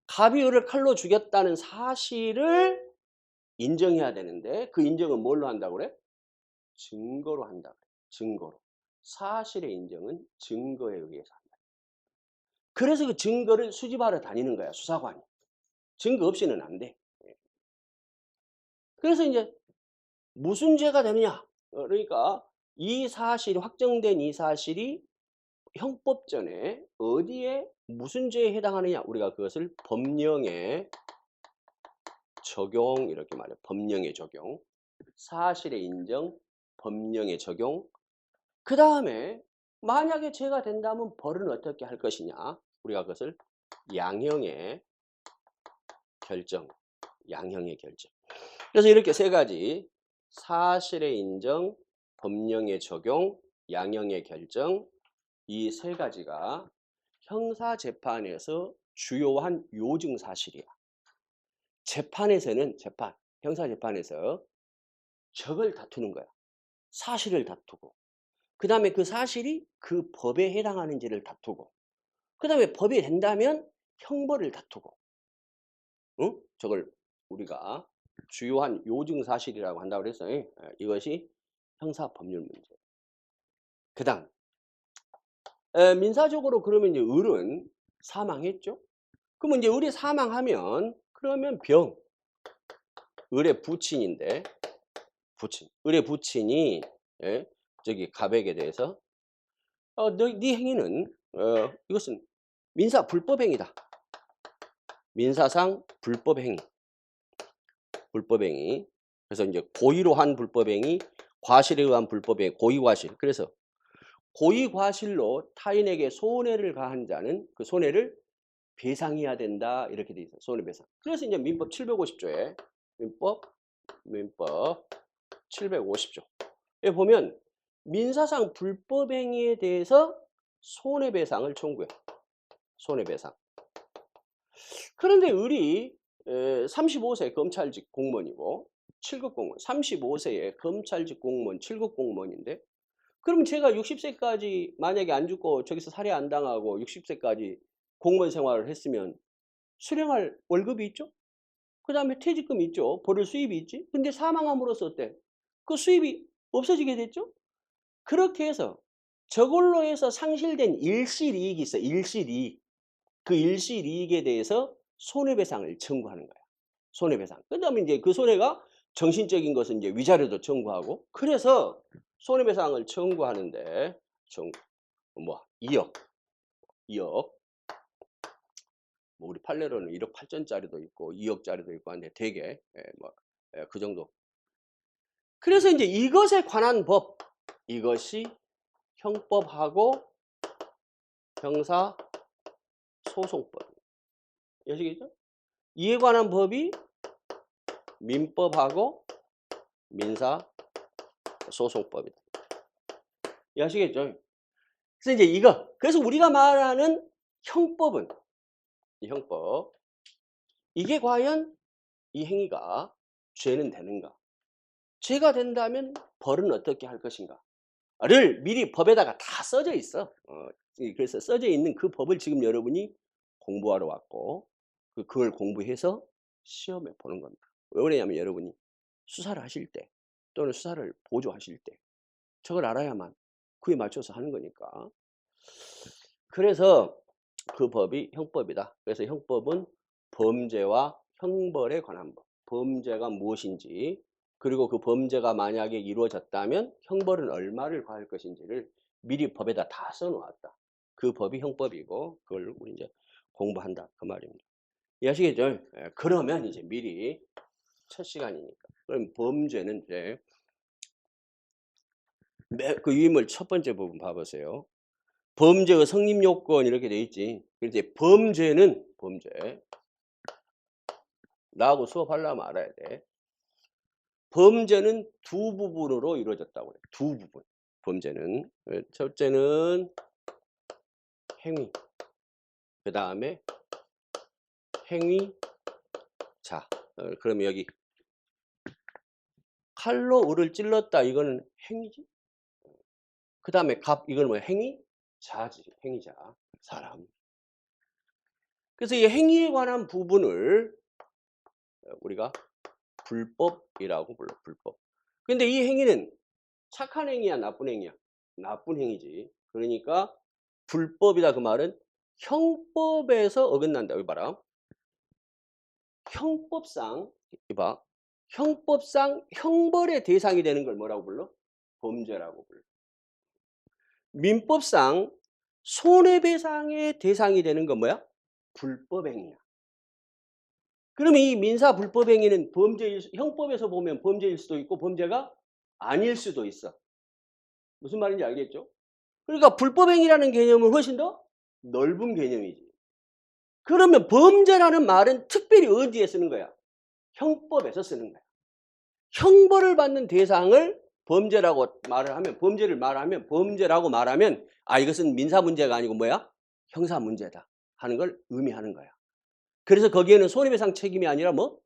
S1: 갑이 을을 칼로 죽였다는 사실을 인정해야 되는데 그 인정은 뭘로 한다고 그래? 증거로 한다 그래. 증거로. 사실의 인정은 증거에 의해서 한다. 그래서 그 증거를 수집하러 다니는 거야, 수사관이. 증거 없이는 안 돼. 예. 그래서 이제 무슨 죄가 되느냐? 그러니까 이 사실이 확정된 이 사실이 형법전에 어디에 무슨 죄에 해당하느냐? 우리가 그것을 법령에 적용 이렇게 말해요. 법령에 적용. 사실의 인정, 법령에 적용. 그다음에 만약에 죄가 된다면 벌은 어떻게 할 것이냐? 우리가 그것을 양형의 결정, 양형의 결정. 그래서 이렇게 세 가지 사실의 인정, 법령의 적용, 양형의 결정 이 세 가지가 형사재판에서 주요한 요증 사실이야. 재판에서는 형사재판에서 적을 다투는 거야. 사실을 다투고 그 다음에 그 사실이 그 법에 해당하는지를 다투고 그 다음에 법이 된다면 형벌을 다투고 응? 저걸 우리가 주요한 요증 사실이라고 한다고 그랬어요. 이것이 형사법률 문제. 그 다음 민사적으로 그러면 이제 을은 사망했죠. 그러면 이제 을이 사망하면 그러면 을의 부친인데 을의 부친이 저기 갑에게 대해서 네 행위는 이것은 민사 불법행위다. 민사상 불법행위. 그래서 이제 고의로 한 불법행위, 과실에 의한 불법행위, 고의과실. 그래서 고의과실로 타인에게 손해를 가한 자는 그 손해를 배상해야 된다. 이렇게 돼 있어요. 손해배상. 그래서 이제 민법 750조에 민법 750조에 보면 민사상 불법행위에 대해서 손해배상을 청구해. 손해배상. 그런데 을이 35세 검찰직 공무원이고 7급 공무원, 35세의 검찰직 공무원, 7급 공무원인데 그럼 제가 60세까지 만약에 안 죽고 저기서 살해 안 당하고 60세까지 공무원 생활을 했으면 수령할 월급이 있죠? 그 다음에 퇴직금이 있죠? 벌을 수입이 있지? 근데 사망함으로써 어때? 그 수입이 없어지게 됐죠? 그렇게 해서 저걸로 해서 상실된 일시이익이 있어. 일시이익. 그 일시이익에 대해서 손해배상을 청구하는 거야. 손해배상. 그 다음에 이제 그 손해가 정신적인 것은 이제 위자료도 청구하고 그래서 손해배상을 청구하는데 2억. 뭐 우리 판례로는 1억 8천짜리도 있고 2억짜리도 있고 한데 되게 그 정도. 그래서 이제 이것에 관한 법 이것이 형법하고 형사소송법. 아시겠죠? 이에 관한 법이 민법하고 민사소송법이다. 아시겠죠? 그래서 이제 그래서 우리가 말하는 형법은 이 형법 이게 과연 이 행위가 죄는 되는가? 죄가 된다면 벌은 어떻게 할 것인가를 미리 법에다가 다 써져 있어. 그래서 써져 있는 그 법을 지금 여러분이 공부하러 왔고 그걸 공부해서 시험에 보는 겁니다. 왜 그러냐면 여러분이 수사를 하실 때 또는 수사를 보조하실 때 저걸 알아야만 그에 맞춰서 하는 거니까. 그래서 그 법이 형법이다. 그래서 형법은 범죄와 형벌에 관한 법. 범죄가 무엇인지 그리고 그 범죄가 만약에 이루어졌다면 형벌은 얼마를 가할 것인지를 미리 법에다 다 써놓았다. 그 법이 형법이고 그걸 우리 이제 공부한다 그 말입니다. 이해하시겠죠? 그러면 이제 미리 첫 시간이니까. 그럼 범죄는 이제 그 유인물 첫 번째 부분 봐보세요. 범죄의 성립 요건 이렇게 돼 있지. 이제 범죄는 나하고 수업하려면 알아야 돼. 범죄는 두 부분으로 이루어졌다고 그래. 두 부분. 범죄는 첫째는 행위. 그 다음에 행위자. 그러면 여기 칼로 을을 찔렀다. 이거는 행위지. 그 다음에 이거는 뭐야? 행위자지. 행위자. 사람. 그래서 이 행위에 관한 부분을 우리가 불법이라고 불러. 불법. 근데 이 행위는 착한 행위야, 나쁜 행위야? 나쁜 행위지. 그러니까 불법이다 그 말은 형법에서 어긋난다. 여기 봐라. 형법상 이봐. 형법상 형벌의 대상이 되는 걸 뭐라고 불러? 범죄라고 불러. 민법상 손해배상의 대상이 되는 건 뭐야? 불법행위야. 그러면 이 민사 불법행위는 형법에서 보면 범죄일 수도 있고 범죄가 아닐 수도 있어. 무슨 말인지 알겠죠? 그러니까 불법행위라는 개념은 훨씬 더 넓은 개념이지. 그러면 범죄라는 말은 특별히 어디에 쓰는 거야? 형법에서 쓰는 거야. 형벌을 받는 대상을 범죄라고 말을 하면, 범죄라고 말하면, 이것은 민사 문제가 아니고 뭐야? 형사 문제다 하는 걸 의미하는 거야. 그래서 거기에는 손해배상 책임이 아니라 뭐?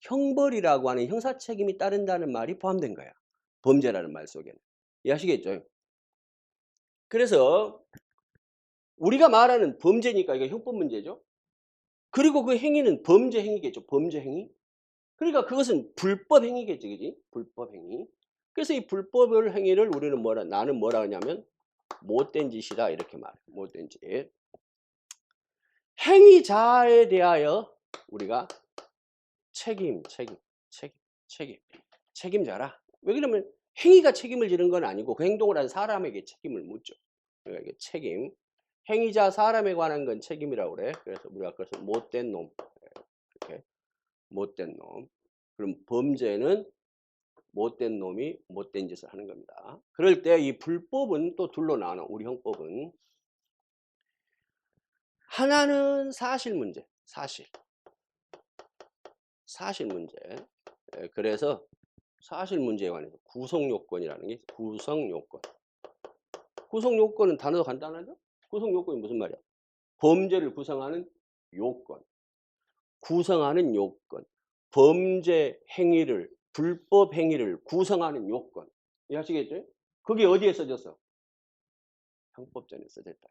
S1: 형벌이라고 하는 형사 책임이 따른다는 말이 포함된 거야. 범죄라는 말 속에는. 이해하시겠죠? 그래서 우리가 말하는 범죄니까 이거 형법 문제죠. 그리고 그 행위는 범죄 행위겠죠. 범죄 행위. 그러니까 그것은 불법 행위겠지. 그지? 불법 행위. 그래서 이 불법 행위를 우리는 나는 뭐라 하냐면 못된 짓이다 이렇게 말해. 못된 짓. 행위자에 대하여 우리가 책임져라. 왜 그러면 행위가 책임을 지는 건 아니고 그 행동을 한 사람에게 책임을 묻죠. 그러니까 이게 책임. 행위자 사람에 관한 건 책임이라고 그래. 그래서 우리가 그래서 못된 놈. 이렇게 못된 놈. 그럼 범죄는 못된 놈이 못된 짓을 하는 겁니다. 그럴 때 이 불법은 또 둘로 나눠. 우리 형법은 하나는 사실 문제. 사실 문제. 그래서 사실 문제에 관해서 구성요건이라는 게 구성요건. 구성요건은 단어가 간단하죠? 구성요건이 무슨 말이야? 범죄를 구성하는 요건. 구성하는 요건. 범죄 행위를, 불법 행위를 구성하는 요건. 이해하시겠죠? 그게 어디에 써졌어? 형법전에 써졌다.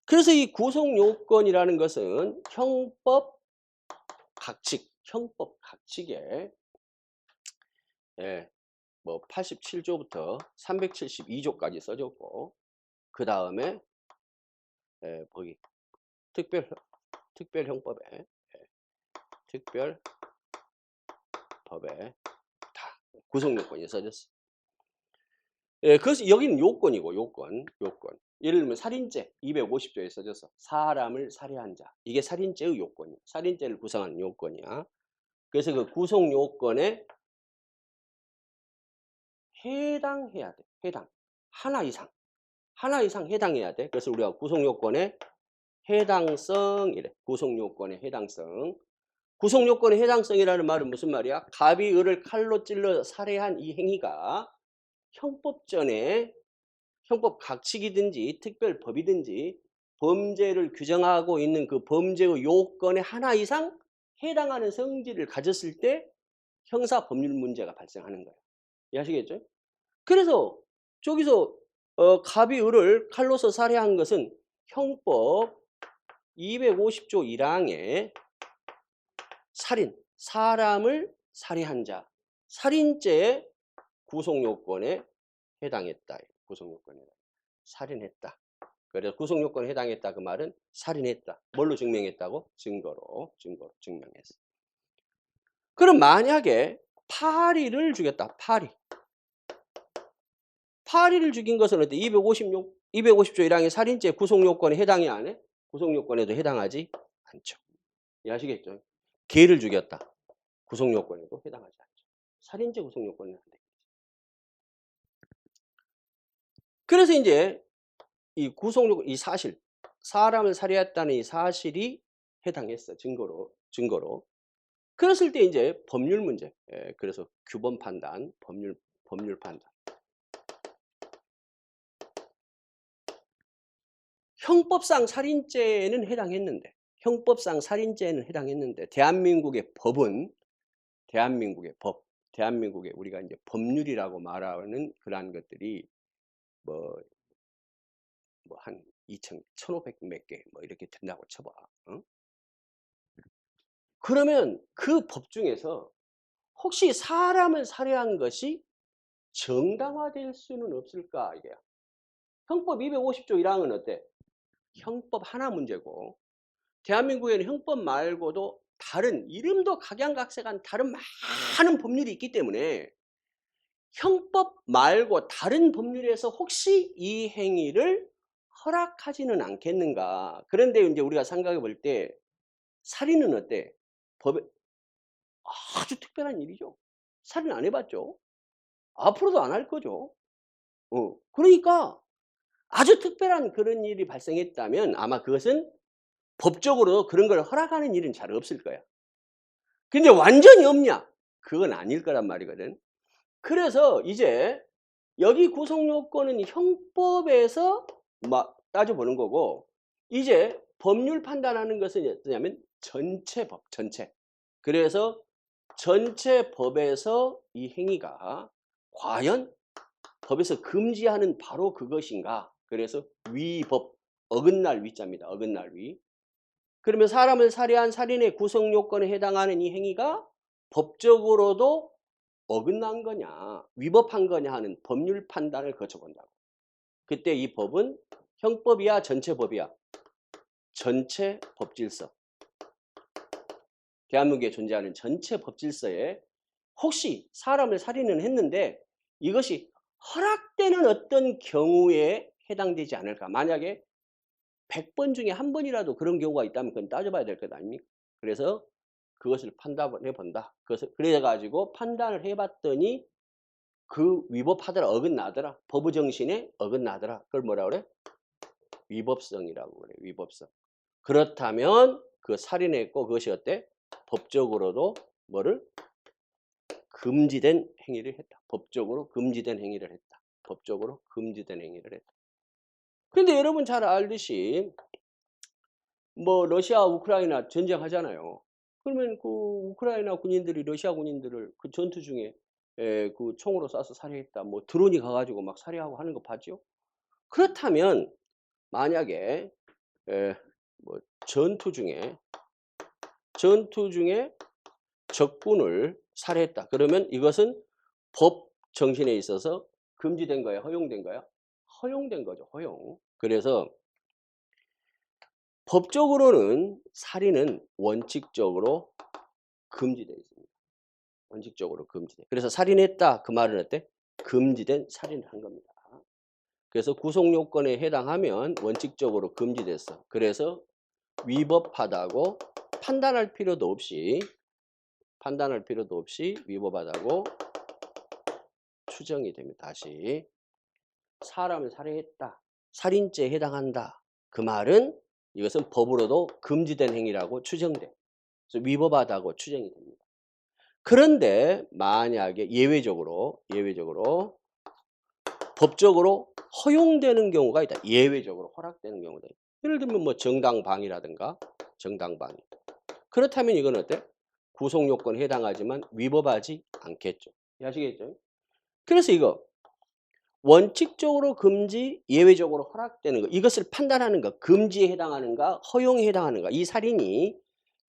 S1: 그래서 이 구성요건이라는 것은 형법 각칙에 뭐 87조부터 372조까지 써졌고 그 다음에 거기 특별형법에 다 구성요건이 써졌어. 그래서 여기는 요건이고 요건. 예를 들면 살인죄 250조에 써져서 사람을 살해한 자. 이게 살인죄의 요건이야. 살인죄를 구성하는 요건이야. 그래서 그 구성 요건에 해당해야 돼. 하나 이상 해당해야 돼. 그래서 우리가 구성 요건에 해당성이래. 구성 요건의 해당성. 구성 요건의 해당성이라는 말은 무슨 말이야? 갑이 을을 칼로 찔러 살해한 이 행위가 형법전에 형법 각칙이든지 특별법이든지 범죄를 규정하고 있는 그 범죄의 요건에 하나 이상 해당하는 성질을 가졌을 때 형사 법률 문제가 발생하는 거예요. 이해하시겠죠? 그래서 저기서 갑이 을을 칼로서 살해한 것은 형법 250조 1항에 살인, 사람을 살해한 자, 살인죄의 구성요건에 해당했다. 구성요건에 살인했다. 그래서 구성요건에 해당했다 그 말은 살인했다. 뭘로 증명했다고? 증거로 증명했어. 그럼 만약에 파리를 죽였다. 파리를 죽인 것은 어때? 250조 1항의 살인죄 구성요건에 해당이 안 해? 구성요건에도 해당하지 않죠. 이해하시겠죠? 개를 죽였다. 구성요건에도 해당하지 않죠. 살인죄 구성요건은 안 되겠지. 그래서 이제 이 구성요건, 이 사실, 사람을 살해했다는 이 사실이 해당했어. 증거로. 그랬을 때 이제 법률 문제. 그래서 규범 판단, 법률 판단. 형법상 살인죄는 해당했는데 대한민국의 법은 대한민국의 우리가 이제 법률이라고 말하는 그러한 것들이 한 1500 몇 개 뭐 이렇게 된다고 쳐봐. 어? 그러면 그 법 중에서 혹시 사람을 살해한 것이 정당화될 수는 없을까 이게요. 형법 250조 1항은 어때? 형법 하나 문제고 대한민국에는 형법 말고도 다른 이름도 각양각색한 다른 많은 법률이 있기 때문에 형법 말고 다른 법률에서 혹시 이 행위를 허락하지는 않겠는가. 그런데 이제 우리가 생각해 볼 때 살인은 어때? 법에 아주 특별한 일이죠. 살인 안 해봤죠. 앞으로도 안 할 거죠. 그러니까 아주 특별한 그런 일이 발생했다면 아마 그것은 법적으로 그런 걸 허락하는 일은 잘 없을 거야. 근데 완전히 없냐? 그건 아닐 거란 말이거든. 그래서 이제 여기 구속 요건은 형법에서 막 따져보는 거고 이제 법률 판단하는 것은 어떠냐면 전체 법, 전체. 그래서 전체 법에서 이 행위가 과연 법에서 금지하는 바로 그것인가? 그래서 위법, 어긋날 위자입니다. 어긋날 위. 그러면 사람을 살해한 살인의 구속 요건에 해당하는 이 행위가 법적으로도 어긋난 거냐, 위법한 거냐 하는 법률 판단을 거쳐본다고. 그때 이 법은 형법이야, 전체 법이야? 전체 법질서. 대한민국에 존재하는 전체 법질서에 혹시 사람을 살인은 했는데 이것이 허락되는 어떤 경우에 해당되지 않을까. 만약에 100번 중에 한 번이라도 그런 경우가 있다면 그건 따져봐야 될 것 아닙니까? 그래서 그것을 판단해 본다. 그래가지고 판단을 해봤더니 그 위법하더라, 어긋나더라. 법의 정신에 어긋나더라. 그걸 뭐라 그래? 위법성이라고 그래. 위법성. 그렇다면 그 살인했고 그것이 어때? 법적으로도 뭐를? 금지된 행위를 했다. 법적으로 금지된 행위를 했다. 법적으로 금지된 행위를 했다. 그런데 여러분 잘 알듯이 뭐 러시아 우크라이나 전쟁하잖아요. 그러면 그 우크라이나 군인들이 러시아 군인들을 그 전투 중에 그 총으로 쏴서 살해했다. 뭐 드론이 가가지고 막 살해하고 하는 거 봤죠? 그렇다면 만약에 뭐 전투 중에 적군을 살해했다. 그러면 이것은 법 정신에 있어서 금지된 거예요? 허용된 거예요? 허용된 거죠. 허용. 그래서 법적으로는 살인은 원칙적으로 금지되어 있습니다. 원칙적으로 금지돼. 그래서 살인했다. 그 말은 어때? 금지된 살인을 한 겁니다. 그래서 구속요건에 해당하면 원칙적으로 금지됐어. 그래서 위법하다고 판단할 필요도 없이 위법하다고 추정이 됩니다. 다시 사람을 살해했다. 살인죄에 해당한다. 그 말은 이것은 법으로도 금지된 행위라고 추정돼. 그래서 위법하다고 추정이 됩니다. 그런데 만약에 예외적으로 법적으로 허용되는 경우가 있다. 예외적으로 허락되는 경우가 있다. 예를 들면 뭐 정당방위라든가 정당방위. 그렇다면 이건 어때? 구속요건에 해당하지만 위법하지 않겠죠. 아시겠죠? 그래서 이거 원칙적으로 금지, 예외적으로 허락되는 것. 이것을 판단하는 것. 금지에 해당하는가, 허용에 해당하는가. 이 살인이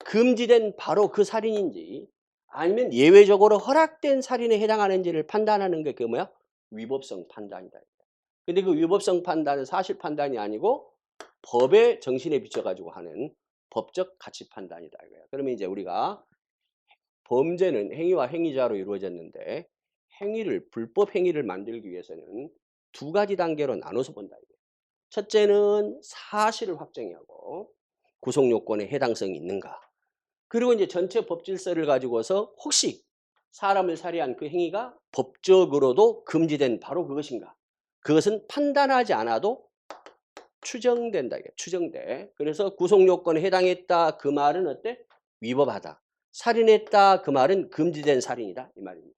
S1: 금지된 바로 그 살인인지 아니면 예외적으로 허락된 살인에 해당하는지를 판단하는 게 그게 뭐야? 위법성 판단이다. 근데 그 위법성 판단은 사실 판단이 아니고 법의 정신에 비춰가지고 하는 법적 가치 판단이다. 그러면 이제 우리가 범죄는 행위와 행위자로 이루어졌는데 불법 행위를 만들기 위해서는 두 가지 단계로 나눠서 본다. 첫째는 사실을 확정해야 하고 구속요건에 해당성이 있는가. 그리고 이제 전체 법질서를 가지고서 혹시 사람을 살해한 그 행위가 법적으로도 금지된 바로 그것인가. 그것은 판단하지 않아도 추정된다. 추정돼. 그래서 구속요건에 해당했다. 그 말은 어때? 위법하다. 살인했다. 그 말은 금지된 살인이다. 이 말입니다.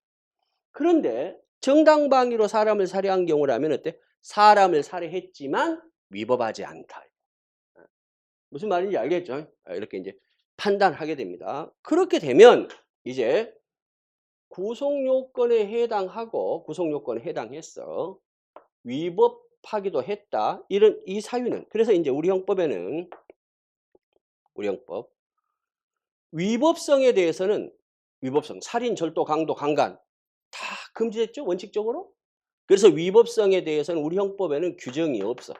S1: 그런데 정당방위로 사람을 살해한 경우라면 어때? 사람을 살해했지만 위법하지 않다. 무슨 말인지 알겠죠? 이렇게 이제 판단하게 됩니다. 그렇게 되면 이제 구속요건에 해당했어. 위법하기도 했다. 이런 이 사유는 그래서 이제 우리 형법 위법성에 대해서는 위법성, 살인, 절도, 강도, 강간 다 금지됐죠, 원칙적으로? 그래서 위법성에 대해서는 우리 형법에는 규정이 없어.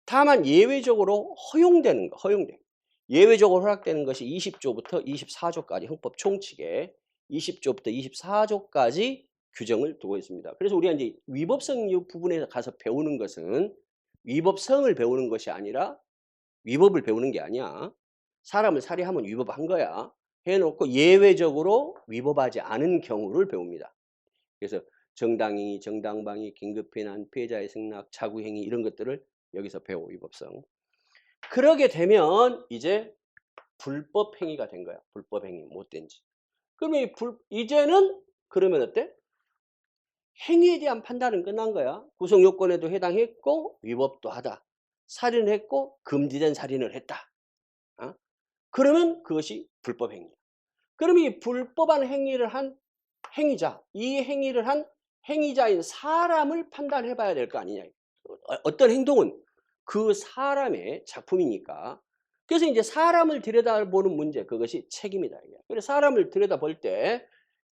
S1: 다만 예외적으로 허용되는 거, 허용돼. 예외적으로 허락되는 것이 20조부터 24조까지 형법 총칙에 20조부터 24조까지 규정을 두고 있습니다. 그래서 우리가 이제 위법성 부분에 가서 배우는 것은 위법성을 배우는 것이 아니라 위법을 배우는 게 아니야. 사람을 살해하면 위법한 거야. 해놓고 예외적으로 위법하지 않은 경우를 배웁니다. 그래서 정당행위, 정당방위, 긴급피난, 피해자의 승낙, 자구행위 이런 것들을 여기서 배워 위법성. 그러게 되면 이제 불법 행위가 된 거야. 불법 행위 못된 짓. 그러면 이제는 그러면 어때? 행위에 대한 판단은 끝난 거야. 구성 요건에도 해당했고 위법도 하다. 살인을 했고 금지된 살인을 했다. 어? 그러면 그것이 불법 행위야. 그럼 이 불법한 행위를 한 행위자, 이 행위를 한 행위자인 사람을 판단해 봐야 될 거 아니냐. 어떤 행동은 그 사람의 작품이니까. 그래서 이제 사람을 들여다보는 문제, 그것이 책임이다. 그래서 사람을 들여다볼 때,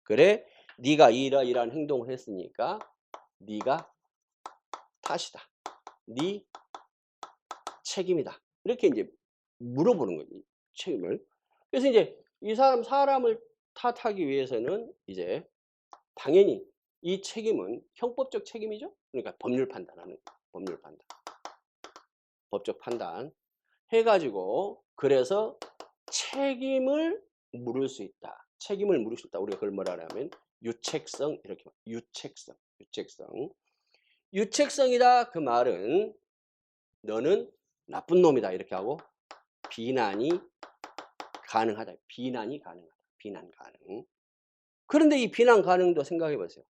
S1: 그래, 네가 이러이러한 행동을 했으니까 네가 탓이다. 네 책임이다. 이렇게 이제 물어보는 거지, 책임을. 그래서 이제 이 사람을 탓하기 위해서는 이제 당연히 이 책임은 형법적 책임이죠. 그러니까 법률 판단하는 거예요. 법률 판단. 법적 판단 해가지고 그래서 책임을 물을 수 있다. 책임을 물을 수 있다. 우리가 그걸 뭐라 하냐면 유책성 이렇게 유책성. 유책성이다. 그 말은 너는 나쁜 놈이다 이렇게 하고 비난이 가능하다. 비난이 가능하다. 비난 가능. 그런데 이 비난 가능도 생각해 보세요.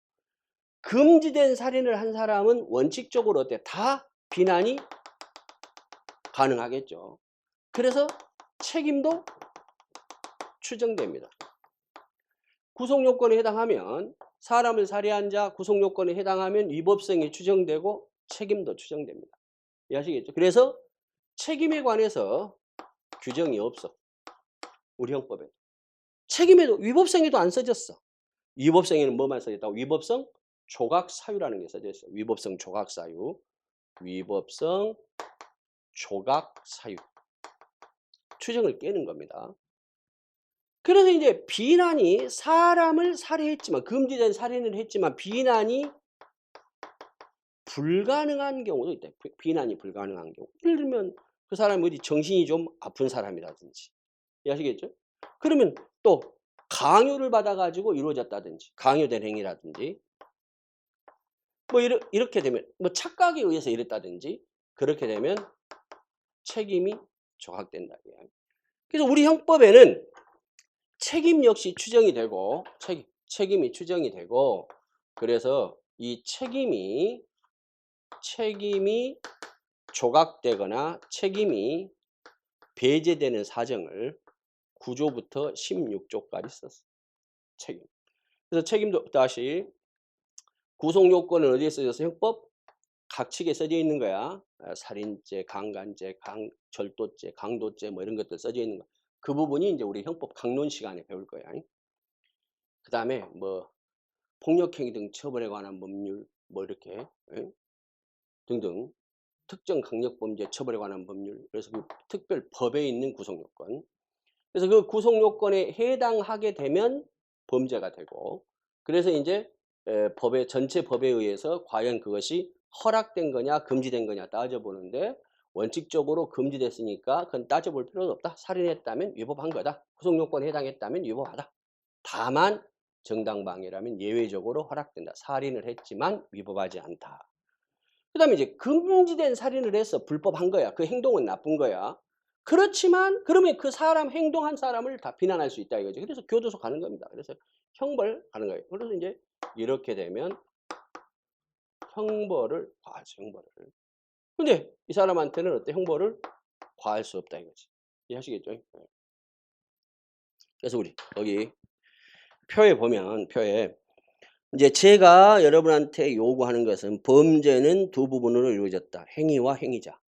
S1: 금지된 살인을 한 사람은 원칙적으로 어때? 다 비난이 가능하겠죠. 그래서 책임도 추정됩니다. 구속요건에 해당하면 사람을 살해한 자 구속요건에 해당하면 위법성이 추정되고 책임도 추정됩니다. 이해하시겠죠? 그래서 책임에 관해서 규정이 없어. 우리 형법에. 책임에도 위법성에도 안 써졌어. 위법성에는 뭐만 써졌다고? 위법성 조각사유라는 게 써져 있어요. 위법성 조각사유. 위법성 조각사유. 추정을 깨는 겁니다. 그래서 이제 비난이 사람을 살해했지만 금지된 살인을 했지만 비난이 불가능한 경우도 있다. 비난이 불가능한 경우. 예를 들면 그 사람이 어디 정신이 좀 아픈 사람이라든지. 이해하시겠죠? 그러면 또 강요를 받아가지고 이루어졌다든지 강요된 행위라든지 뭐 이렇게 되면 뭐 착각에 의해서 이랬다든지 그렇게 되면 책임이 조각된다. 그래서 우리 형법에는 책임 역시 추정이 되고 책임이 추정이 되고 그래서 이 책임이 조각되거나 책임이 배제되는 사정을 9조부터 16조까지 썼어. 책임. 그래서 책임도 다시 구속요건은 어디에 써져서 형법 각칙에 써져 있는 거야. 살인죄, 강간죄, 절도죄, 강도죄 뭐 이런 것들 써져 있는 거. 그 부분이 이제 우리 형법 강론 시간에 배울 거야. 그 다음에 뭐 폭력행위 등 처벌에 관한 법률 뭐 이렇게 등등 특정 강력범죄 처벌에 관한 법률 그래서 그 특별 법에 있는 구속요건 그래서 그 구속요건에 해당하게 되면 범죄가 되고 그래서 이제 법의 전체 법에 의해서 과연 그것이 허락된 거냐 금지된 거냐 따져보는데 원칙적으로 금지됐으니까 그건 따져볼 필요가 없다. 살인했다면 위법한 거다. 구속요건에 해당했다면 위법하다. 다만 정당방위라면 예외적으로 허락된다. 살인을 했지만 위법하지 않다. 그 다음에 이제 금지된 살인을 해서 불법한 거야. 그 행동은 나쁜 거야. 그렇지만 그러면 그 사람 행동한 사람을 다 비난할 수 있다 이거죠. 그래서 교도소 가는 겁니다. 그래서 형벌 가는 거예요. 그래서 이제 이렇게 되면 형벌을 과하죠. 형벌을. 근데 이 사람한테는 어때? 형벌을 과할 수 없다 이거지. 이해하시겠죠? 그래서 우리 여기 표에 보면 표에 이제 제가 여러분한테 요구하는 것은 범죄는 두 부분으로 이루어졌다. 행위와 행위자.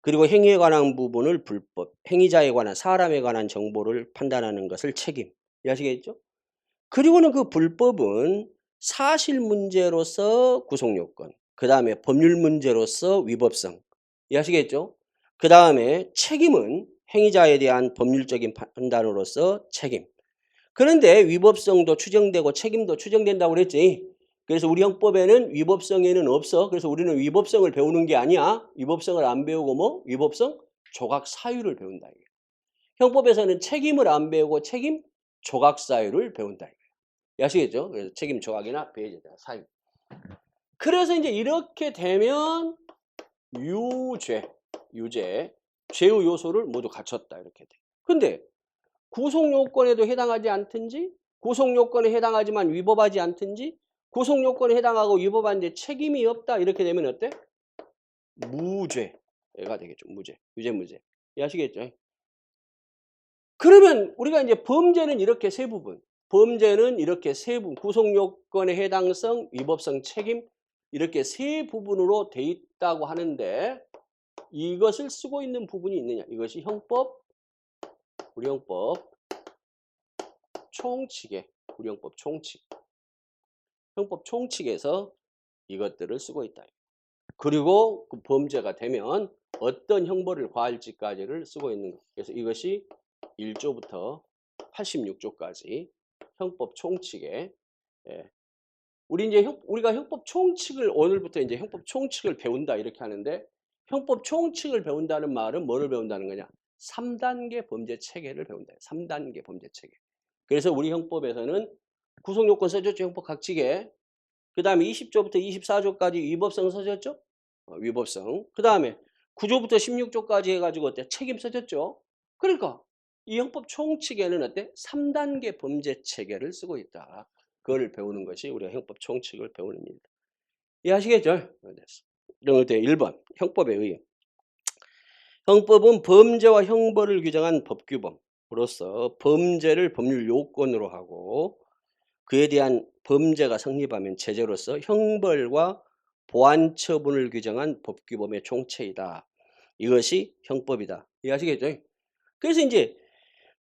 S1: 그리고 행위에 관한 부분을 불법, 행위자에 관한 사람에 관한 정보를 판단하는 것을 책임. 이해하시겠죠? 그리고는 그 불법은 사실 문제로서 구속요건, 그 다음에 법률 문제로서 위법성. 이해하시겠죠? 그 다음에 책임은 행위자에 대한 법률적인 판단으로서 책임. 그런데 위법성도 추정되고 책임도 추정된다고 그랬지. 그래서 우리 형법에는 위법성에는 없어. 그래서 우리는 위법성을 배우는 게 아니야. 위법성을 안 배우고 뭐? 위법성 조각 사유를 배운다. 이게. 형법에서는 책임을 안 배우고 책임 조각 사유를 배운다. 이게. 아시겠죠? 그래서 책임 조각이나 배제자 사유. 그래서 이제 이렇게 되면 유죄, 죄의 요소를 모두 갖췄다. 이렇게 돼. 근데 구속요건에도 해당하지 않든지, 구속요건에 해당하지만 위법하지 않든지, 구속요건에 해당하고 위법한데 책임이 없다. 이렇게 되면 어때? 무죄가 되겠죠. 무죄. 유죄, 무죄. 이해하시겠죠? 그러면 우리가 이제 범죄는 이렇게 세 부분. 범죄는 이렇게 세 부분. 구속요건의 해당성, 위법성, 책임. 이렇게 세 부분으로 돼 있다고 하는데 이것을 쓰고 있는 부분이 있느냐. 이것이 형법, 우리 형법 총칙에, 우리 형법 총칙. 형법 총칙에서 이것들을 쓰고 있다. 그리고 그 범죄가 되면 어떤 형벌을 과할지까지를 쓰고 있는 것. 그래서 이것이 1조부터 86조까지 형법 총칙에, 예. 우리가 형법 총칙을 오늘부터 이제 형법 총칙을 배운다 이렇게 하는데 형법 총칙을 배운다는 말은 뭐를 배운다는 거냐? 3단계 범죄 체계를 배운다. 3단계 범죄 체계. 그래서 우리 형법에서는 구속요건 써줬죠. 형법 각칙에. 그 다음에 20조부터 24조까지 위법성 써줬죠. 위법성. 그 다음에 9조부터 16조까지 해가지고 어때? 책임 써줬죠. 그러니까 이 형법 총칙에는 어때? 3단계 범죄 체계를 쓰고 있다. 그걸 배우는 것이 우리가 형법 총칙을 배우는 일이다. 이해하시겠죠? 그럼 어때? 1번 형법에 의해. 형법은 범죄와 형벌을 규정한 법규범으로서 범죄를 법률 요건으로 하고 그에 대한 범죄가 성립하면 제재로서 형벌과 보안 처분을 규정한 법규범의 총체이다. 이것이 형법이다. 이해하시겠죠? 그래서 이제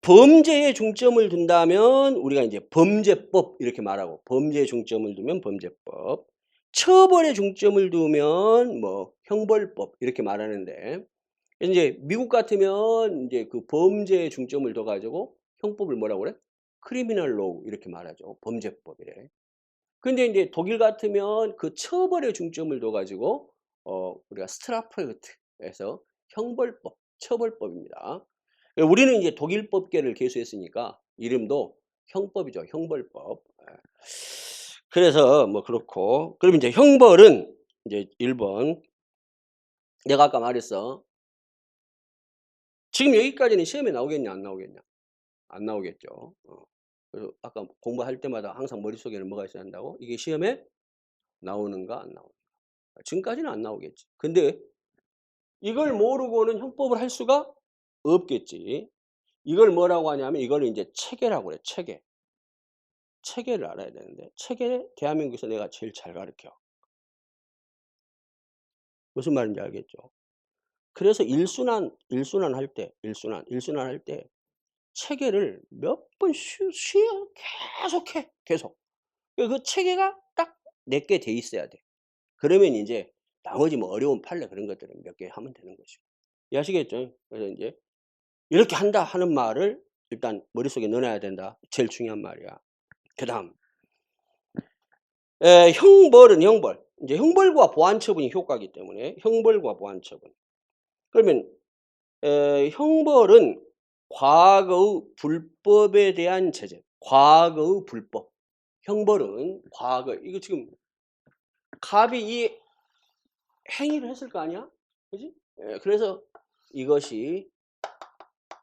S1: 범죄에 중점을 둔다면 우리가 이제 범죄법 이렇게 말하고 범죄에 중점을 두면 범죄법, 처벌에 중점을 두면 뭐 형벌법 이렇게 말하는데 이제 미국 같으면 이제 그 범죄에 중점을 둬 가지고 형법을 뭐라고 그래? 크리미널 로우 이렇게 말하죠. 범죄법이래. 근데 이제 독일 같으면 그 처벌에 중점을 둬 가지고 우리가 스트라프레그트에서 형벌법, 처벌법입니다. 우리는 이제 독일법계를 개수했으니까 이름도 형법이죠. 형벌법. 그래서 뭐 그렇고 그럼 이제 형벌은 이제 1번 내가 아까 말했어. 지금 여기까지는 시험에 나오겠냐 안 나오겠냐? 안 나오겠죠. 그래서 아까 공부할 때마다 항상 머릿속에는 뭐가 있어야 한다고? 이게 시험에 나오는가 안 나오는가. 지금까지는 안 나오겠지. 근데 이걸 모르고는 형법을 할 수가 없겠지. 이걸 뭐라고 하냐면 이걸 이제 체계라고 그래. 체계. 체계를 알아야 되는데 체계 대한민국에서 내가 제일 잘 가르쳐. 무슨 말인지 알겠죠? 그래서 일순환 할 때, 일순환 할 때 체계를 몇 번 계속해. 계속. 그 체계가 딱 내게 돼 있어야 돼. 그러면 이제 나머지 뭐 어려운 판례 그런 것들은 몇 개 하면 되는 것이고. 이해하시겠죠? 그래서 이제 이렇게 한다 하는 말을 일단 머릿속에 넣어놔야 된다. 제일 중요한 말이야. 그다음 형벌은 형벌. 이제 형벌과 보안 처분이 효과이기 때문에 형벌과 보안 처분. 그러면 형벌은 과거의 불법에 대한 제재. 과거의 불법. 형벌은 과거. 이거 지금 갑이 이 행위를 했을 거 아니야? 그지? 그래서 이것이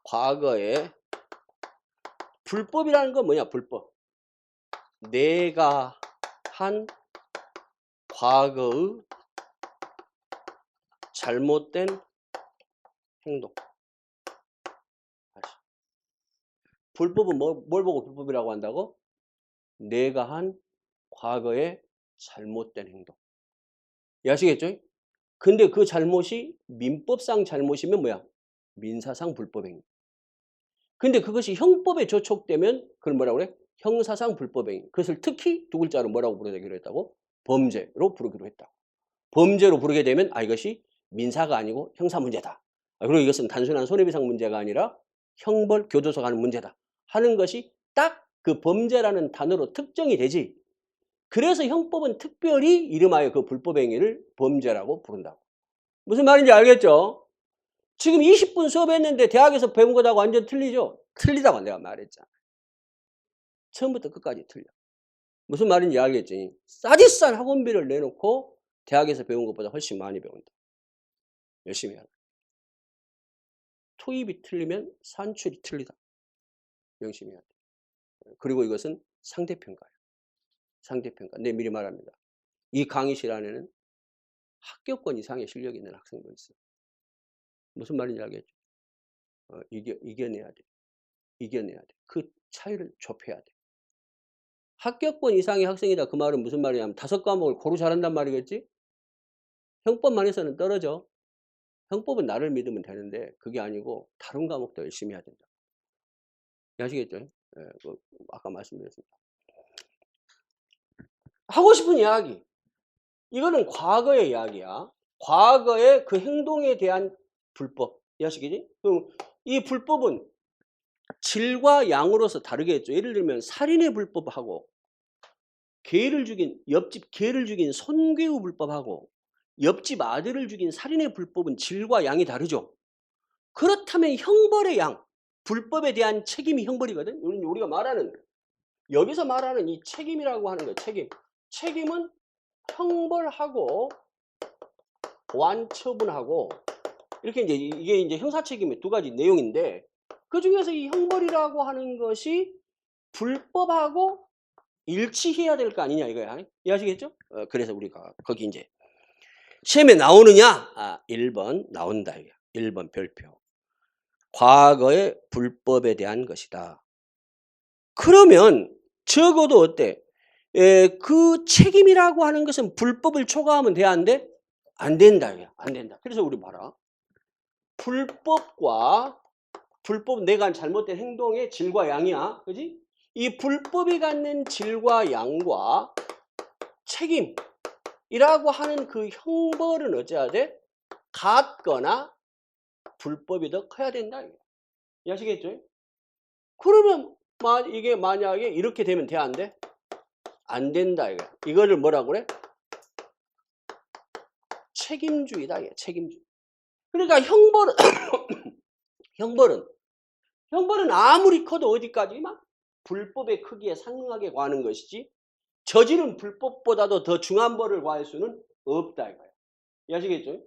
S1: 과거에 불법이라는 건 뭐냐? 불법. 내가 한 과거의 잘못된 행동. 불법은 뭘 보고 불법이라고 한다고? 내가 한 과거의 잘못된 행동. 아시겠죠? 근데 그 잘못이 민법상 잘못이면 뭐야? 민사상 불법 행위. 근데 그것이 형법에 저촉되면 그걸 뭐라고 그래? 형사상 불법행위. 그것을 특히 두 글자로 뭐라고 부르기로 했다고? 범죄로 부르기로 했다. 범죄로 부르게 되면 이것이 민사가 아니고 형사 문제다. 그리고 이것은 단순한 손해배상 문제가 아니라 형벌 교도소 가는 문제다 하는 것이 딱 그 범죄라는 단어로 특정이 되지. 그래서 형법은 특별히 이름하여 그 불법행위를 범죄라고 부른다고. 무슨 말인지 알겠죠? 지금 20분 수업했는데 대학에서 배운 것하고 완전 틀리죠? 틀리다고 내가 말했잖아. 처음부터 끝까지 틀려. 무슨 말인지 알겠지? 싸디싼 학원비를 내놓고 대학에서 배운 것보다 훨씬 많이 배운다. 열심히 하라. 토입이 틀리면 산출이 틀리다. 명심해야 돼. 그리고 이것은 상대평가예요. 상대평가. 네, 미리 말합니다. 이 강의실 안에는 합격권 이상의 실력이 있는 학생도 있어. 무슨 말인지 알겠죠? 이겨내야 돼. 이겨내야 돼. 그 차이를 좁혀야 돼. 합격권 이상의 학생이다. 그 말은 무슨 말이냐면 5과목을 고루 잘한단 말이겠지? 형법만 해서는 떨어져. 형법은 나를 믿으면 되는데 그게 아니고 다른 과목도 열심히 해야 된다. 아시겠죠? 예, 아까 말씀드렸습니다. 하고 싶은 이야기. 이거는 과거의 이야기야. 과거의 그 행동에 대한 불법. 이해하시겠지? 그럼 이 불법은 질과 양으로서 다르겠죠. 예를 들면 살인의 불법하고 옆집 개를 죽인 손괴의 불법하고 옆집 아들을 죽인 살인의 불법은 질과 양이 다르죠. 그렇다면 형벌의 양, 불법에 대한 책임이 형벌이거든. 우리가 말하는 여기서 말하는 이 책임이라고 하는 거예요. 책임은 형벌하고 보완 처분하고 이렇게 이게 이제 형사 책임의 두 가지 내용인데 그 중에서 이 형벌이라고 하는 것이 불법하고 일치해야 될 거 아니냐 이거야. 이해하시겠죠? 그래서 우리가 거기 이제 시험에 나오느냐? 1번 나온다 이거야. 1번 별표. 과거의 불법에 대한 것이다. 그러면 적어도 어때? 그 책임이라고 하는 것은 불법을 초과하면 돼? 안 돼? 안 된다. 안 된다. 그래서 우리 봐라. 불법 내가 잘못된 행동의 질과 양이야. 그지? 이 불법이 갖는 질과 양과 책임이라고 하는 그 형벌은 어찌해야 돼? 같거나 불법이 더 커야 된다. 이해하시겠죠? 그러면 이게 만약에 이렇게 되면 돼? 안 돼? 안 된다. 이거를 뭐라고 그래? 책임주의다. 책임주의. 그러니까 형벌은 아무리 커도 어디까지 막 불법의 크기에 상응하게 과하는 것이지 저지른 불법보다도 더 중한 벌을 과할 수는 없다 이거야. 이해하시겠죠?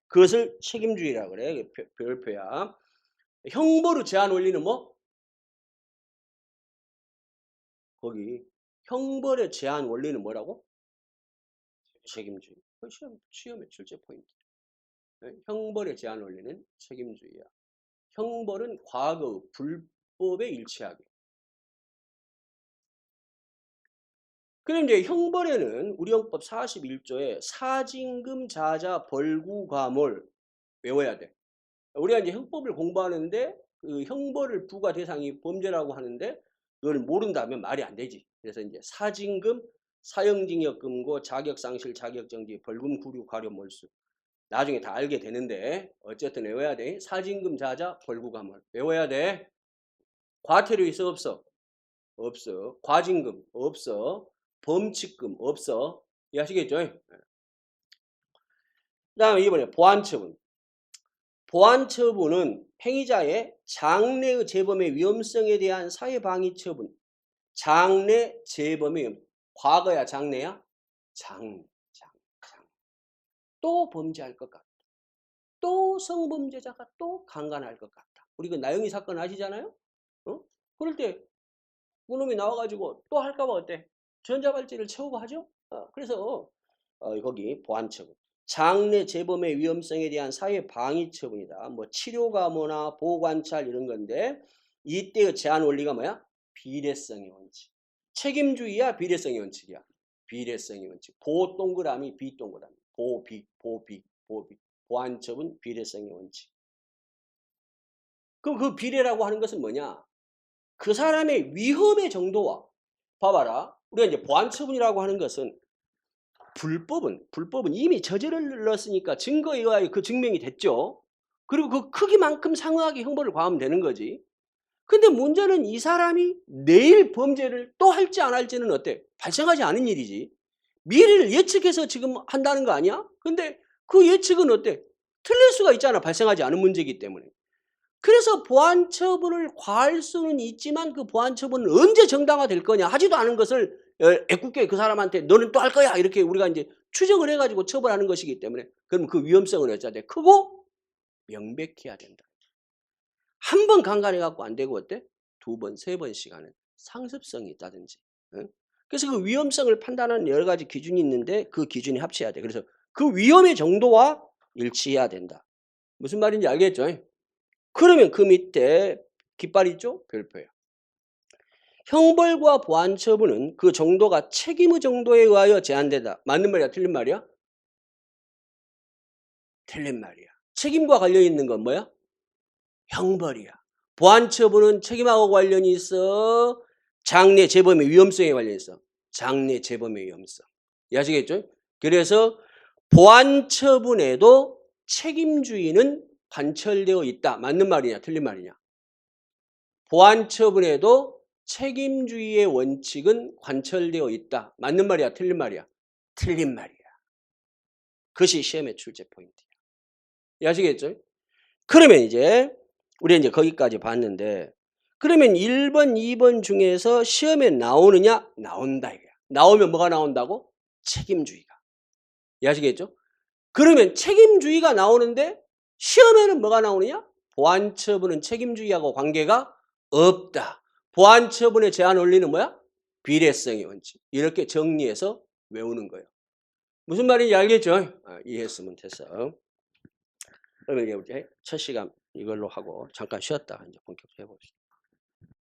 S1: 그것을 책임주의라고 그래. 별표야. 형벌의 제한 원리는 뭐? 거기 형벌의 제한 원리는 뭐라고? 책임주의. 시험의 출제 포인트. 형벌의 제한 원리는 책임주의야. 형벌은 과거 불법에 일치하게. 그럼 이제 형벌에는 우리 형법 41조에 사징금, 자자, 벌구, 과몰 외워야 돼. 우리가 이제 형법을 공부하는데 그 형벌을 부과 대상이 범죄라고 하는데 그걸 모른다면 말이 안 되지. 그래서 이제 사징금, 사형징역 금고, 자격상실, 자격정지, 벌금, 구류, 과료, 몰수. 나중에 다 알게 되는데 어쨌든 외워야 돼. 사징금, 자자, 벌구, 과몰 외워야 돼. 과태료 있어 없어? 없어. 과징금 없어. 범칙금 없어. 이해하시겠죠? 그 다음에 이번에 보완처분. 보완처분은 행위자의 장래의 재범의 위험성에 대한 사회방위처분. 장래 재범의 위험. 과거야 장래야? 장. 또 범죄할 것 같다. 또 성범죄자가 또 강간할 것 같다. 우리 그 나영이 사건 아시잖아요? 그럴 때 그놈이 나와가지고 또 할까봐 어때? 전자발찌를 채우고 하죠? 그래서 거기 보완처분. 장래 재범의 위험성에 대한 사회 방위 처분이다. 뭐 치료가 뭐나 보호관찰 이런 건데 이때의 제한 원리가 뭐야? 비례성의 원칙. 책임주의야, 비례성의 원칙이야. 비례성의 원칙. 보 동그라미, 비 동그라미. 보비. 보완처분, 비례성의 원칙. 그럼 그 비례라고 하는 것은 뭐냐? 그 사람의 위험의 정도와 봐봐라. 우리가 이제 보안처분이라고 하는 것은 불법은 이미 저질렀으니까 증거에 의하여 그 증명이 됐죠. 그리고 그 크기만큼 상응하게 형벌을 과하면 되는 거지. 근데 문제는 이 사람이 내일 범죄를 또 할지 안 할지는 어때? 발생하지 않은 일이지. 미래를 예측해서 지금 한다는 거 아니야? 근데 그 예측은 어때? 틀릴 수가 있잖아. 발생하지 않은 문제이기 때문에. 그래서 보안처분을 과할 수는 있지만 그 보안처분은 언제 정당화될 거냐 하지도 않은 것을 애꿎게 그 사람한테 너는 또 할 거야 이렇게 우리가 이제 추정을 해가지고 처벌하는 것이기 때문에 그럼 그 위험성은 어찌 돼? 크고 명백해야 된다. 한 번 강간해갖고 안 되고 어때? 두 번, 세 번씩 하는 상습성이 있다든지. 응? 그래서 그 위험성을 판단하는 여러 가지 기준이 있는데 그 기준이 합쳐야 돼. 그래서 그 위험의 정도와 일치해야 된다. 무슨 말인지 알겠죠? 그러면 그 밑에 깃발 있죠? 별표예요. 형벌과 보안처분은 그 정도가 책임의 정도에 의하여 제한된다. 맞는 말이야? 틀린 말이야? 틀린 말이야. 책임과 관련 있는 건 뭐야? 형벌이야. 보안처분은 책임하고 관련이 있어? 장래 재범의 위험성에 관련이 있어? 장래 재범의 위험성. 이해하시겠죠? 그래서 보안처분에도 책임주의는 관철되어 있다. 맞는 말이냐? 틀린 말이냐? 보안처분에도 책임주의의 원칙은 관철되어 있다. 맞는 말이야? 틀린 말이야? 틀린 말이야. 그것이 시험의 출제 포인트야. 이해하시겠죠? 그러면 이제 우리 이제 거기까지 봤는데 그러면 1번, 2번 중에서 시험에 나오느냐? 나온다 이거야. 나오면 뭐가 나온다고? 책임주의가. 이해하시겠죠? 그러면 책임주의가 나오는데 시험에는 뭐가 나오느냐? 보안처분은 책임주의하고 관계가 없다. 보안처분의 제한 원리는 뭐야? 비례성의 원칙. 이렇게 정리해서 외우는 거예요. 무슨 말인지 알겠죠? 이해했으면 됐어. 그러면 이제 첫 시간 이걸로 하고 잠깐 쉬었다 이제 본격적으로 해봅시다.